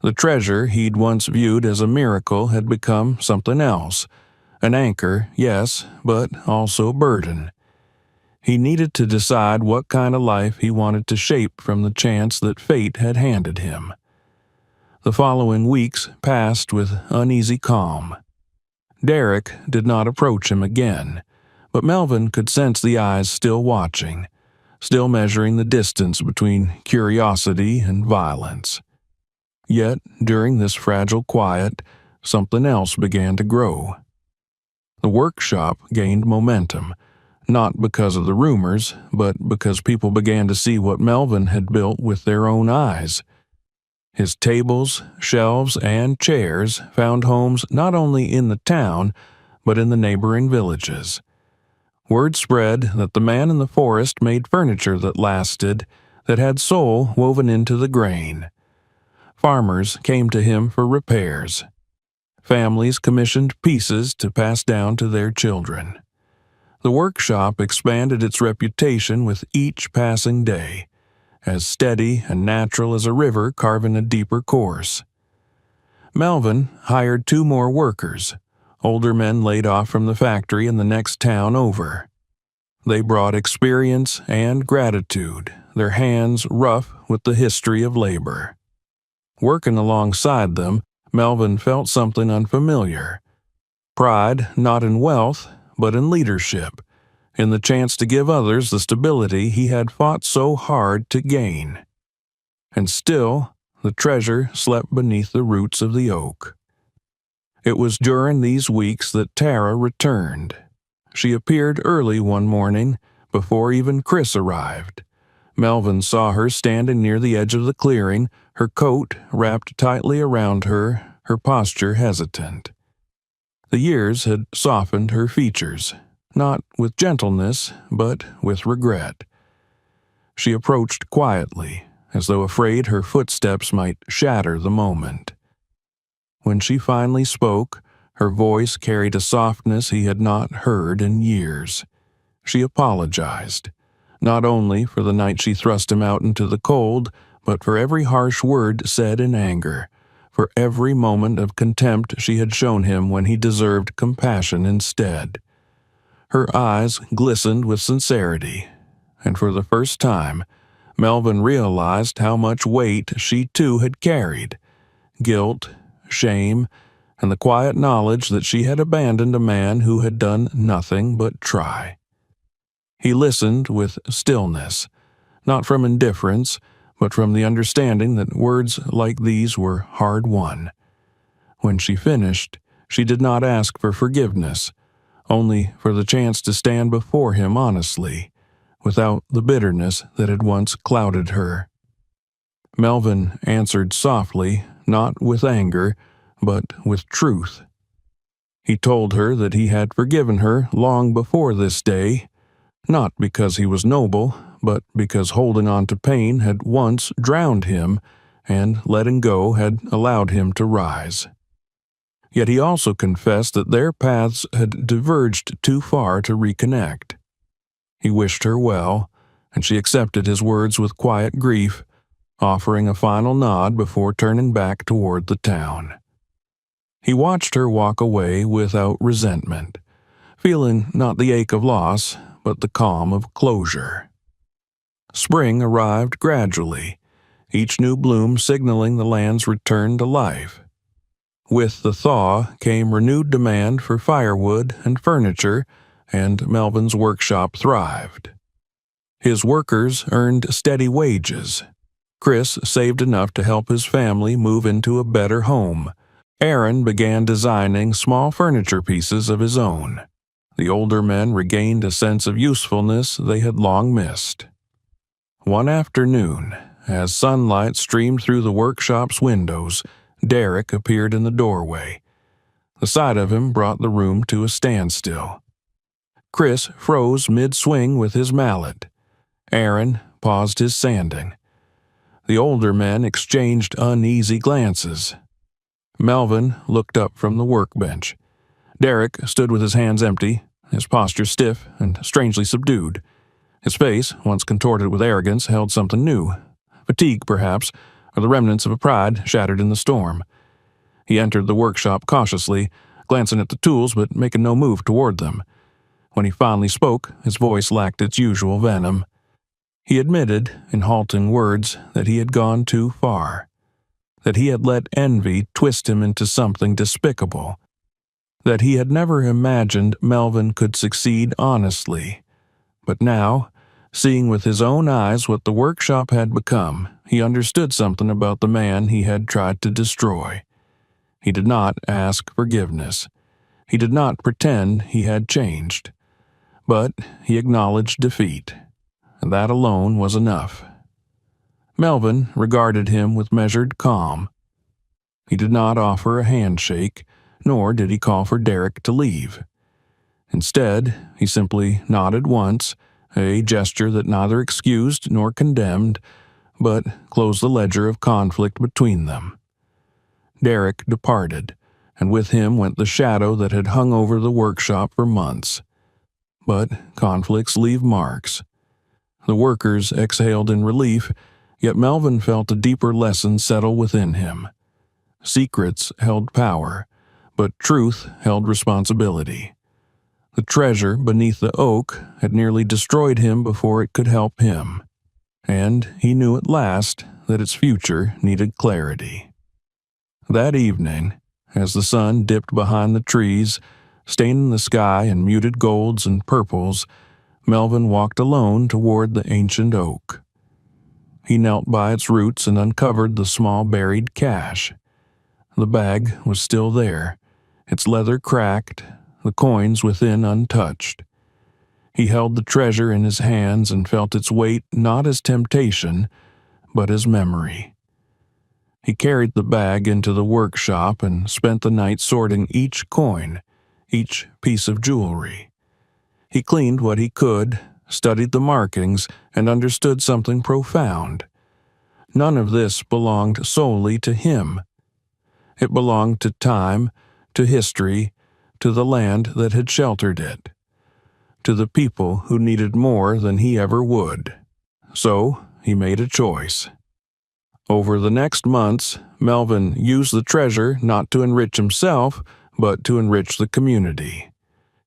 The treasure he'd once viewed as a miracle had become something else, an anchor, yes, but also a burden. He needed to decide what kind of life he wanted to shape from the chance that fate had handed him. The following weeks passed with uneasy calm. Derek did not approach him again, but Melvin could sense the eyes still watching, still measuring the distance between curiosity and violence. Yet, during this fragile quiet, something else began to grow. The workshop gained momentum, not because of the rumors, but because people began to see what Melvin had built with their own eyes. His tables, shelves, and chairs found homes not only in the town, but in the neighboring villages. Word spread that the man in the forest made furniture that lasted, that had soul woven into the grain. Farmers came to him for repairs. Families commissioned pieces to pass down to their children. The workshop expanded its reputation with each passing day, as steady and natural as a river carving a deeper course. Melvin hired 2 more workers, older men laid off from the factory in the next town over. They brought experience and gratitude, their hands rough with the history of labor. Working alongside them, Melvin felt something unfamiliar. Pride not in wealth, but in leadership, in the chance to give others the stability he had fought so hard to gain. And still, the treasure slept beneath the roots of the oak. It was during these weeks that Tara returned. She appeared early one morning, before even Chris arrived. Melvin saw her standing near the edge of the clearing, her coat wrapped tightly around her, her posture hesitant. The years had softened her features, not with gentleness, but with regret. She approached quietly, as though afraid her footsteps might shatter the moment. When she finally spoke, her voice carried a softness he had not heard in years. She apologized, not only for the night she thrust him out into the cold, but for every harsh word said in anger, for every moment of contempt she had shown him when he deserved compassion instead. Her eyes glistened with sincerity, and for the first time, Melvin realized how much weight she too had carried: guilt, shame, and the quiet knowledge that she had abandoned a man who had done nothing but try. He listened with stillness, not from indifference, but from the understanding that words like these were hard-won. When she finished, she did not ask for forgiveness, only for the chance to stand before him honestly, without the bitterness that had once clouded her. Melvin answered softly, not with anger, but with truth. He told her that he had forgiven her long before this day, not because he was noble, but because holding on to pain had once drowned him, and letting go had allowed him to rise. Yet he also confessed that their paths had diverged too far to reconnect. He wished her well, and she accepted his words with quiet grief, offering a final nod before turning back toward the town. He watched her walk away without resentment, feeling not the ache of loss, but the calm of closure. Spring arrived gradually, each new bloom signaling the land's return to life. With the thaw came renewed demand for firewood and furniture, and Melvin's workshop thrived. His workers earned steady wages. Chris saved enough to help his family move into a better home. Aaron began designing small furniture pieces of his own. The older men regained a sense of usefulness they had long missed. One afternoon, as sunlight streamed through the workshop's windows, Derek appeared in the doorway. The sight of him brought the room to a standstill. Chris froze mid-swing with his mallet. Aaron paused his sanding. The older men exchanged uneasy glances. Melvin looked up from the workbench. Derek stood with his hands empty, his posture stiff and strangely subdued. His face, once contorted with arrogance, held something new. Fatigue, perhaps, or the remnants of a pride shattered in the storm. He entered the workshop cautiously, glancing at the tools but making no move toward them. When he finally spoke, his voice lacked its usual venom. He admitted, in halting words, that he had gone too far, that he had let envy twist him into something despicable, that he had never imagined Melvin could succeed honestly. But now, seeing with his own eyes what the workshop had become, he understood something about the man he had tried to destroy. He did not ask forgiveness. He did not pretend he had changed. But he acknowledged defeat, and that alone was enough. Melvin regarded him with measured calm. He did not offer a handshake, nor did he call for Derek to leave. Instead, he simply nodded once, a gesture that neither excused nor condemned, but closed the ledger of conflict between them. Derek departed, and with him went the shadow that had hung over the workshop for months. But conflicts leave marks. The workers exhaled in relief, yet Melvin felt a deeper lesson settle within him. Secrets held power, but truth held responsibility. The treasure beneath the oak had nearly destroyed him before it could help him, and he knew at last that its future needed clarity. That evening, as the sun dipped behind the trees, staining the sky in muted golds and purples, Melvin walked alone toward the ancient oak. He knelt by its roots and uncovered the small buried cache. The bag was still there, its leather cracked, the coins within untouched. He held the treasure in his hands and felt its weight not as temptation, but as memory. He carried the bag into the workshop and spent the night sorting each coin, each piece of jewelry. He cleaned what he could, studied the markings, and understood something profound. None of this belonged solely to him. It belonged to time, to history, to the land that had sheltered it, to the people who needed more than he ever would. So he made a choice. Over the next months, Melvin used the treasure not to enrich himself, but to enrich the community.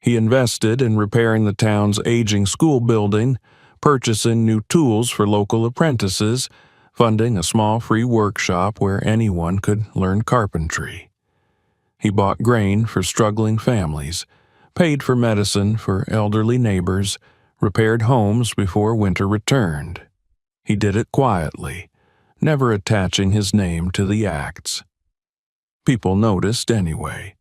He invested in repairing the town's aging school building, purchasing new tools for local apprentices, funding a small free workshop where anyone could learn carpentry. He bought grain for struggling families, paid for medicine for elderly neighbors, repaired homes before winter returned. He did it quietly, never attaching his name to the acts. People noticed anyway.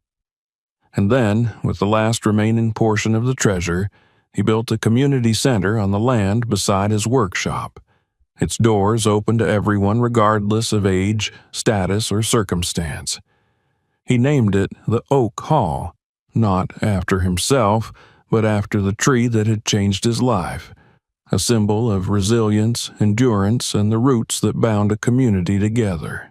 And then, with the last remaining portion of the treasure, he built a community center on the land beside his workshop. Its doors open to everyone regardless of age, status, or circumstance. He named it the Oak Hall, not after himself, but after the tree that had changed his life, a symbol of resilience, endurance, and the roots that bound a community together.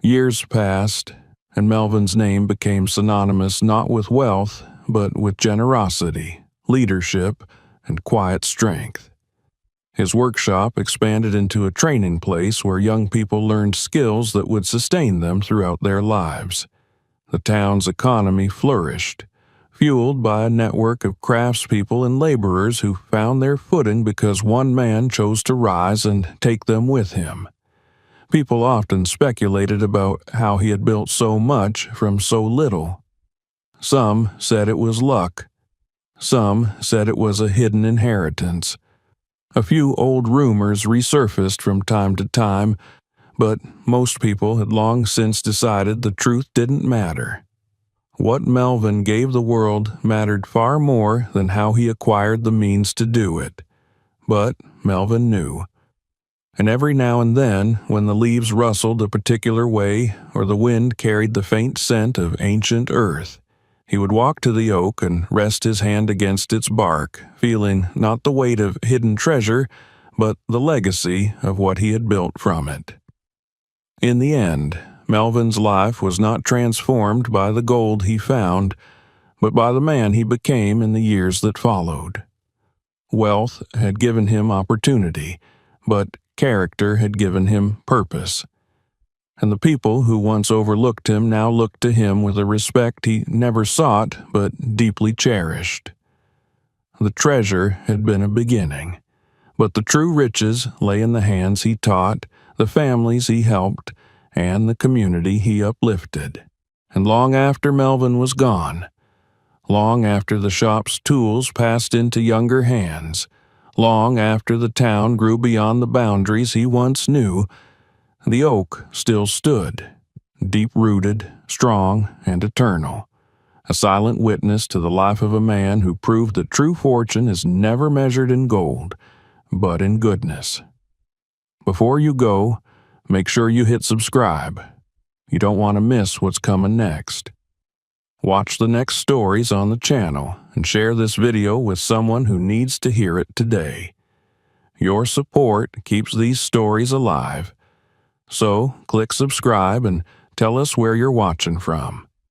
Years passed, and Melvin's name became synonymous not with wealth, but with generosity, leadership, and quiet strength. His workshop expanded into a training place where young people learned skills that would sustain them throughout their lives. The town's economy flourished, fueled by a network of craftspeople and laborers who found their footing because one man chose to rise and take them with him. People often speculated about how he had built so much from so little. Some said it was luck. Some said it was a hidden inheritance. A few old rumors resurfaced from time to time, but most people had long since decided the truth didn't matter. What Melvin gave the world mattered far more than how he acquired the means to do it. But Melvin knew. And every now and then, when the leaves rustled a particular way or the wind carried the faint scent of ancient earth, he would walk to the oak and rest his hand against its bark, feeling not the weight of hidden treasure, but the legacy of what he had built from it. In the end, Melvin's life was not transformed by the gold he found, but by the man he became in the years that followed. Wealth had given him opportunity, but character had given him purpose. And the people who once overlooked him now looked to him with a respect he never sought but deeply cherished. The treasure had been a beginning, but the true riches lay in the hands he taught, the families he helped, and the community he uplifted. And long after Melvin was gone, long after the shop's tools passed into younger hands, long after the town grew beyond the boundaries he once knew, the oak still stood, deep-rooted, strong, and eternal, a silent witness to the life of a man who proved that true fortune is never measured in gold, but in goodness. Before you go, make sure you hit subscribe. You don't want to miss what's coming next. Watch the next stories on the channel and share this video with someone who needs to hear it today. Your support keeps these stories alive. So, click subscribe and tell us where you're watching from.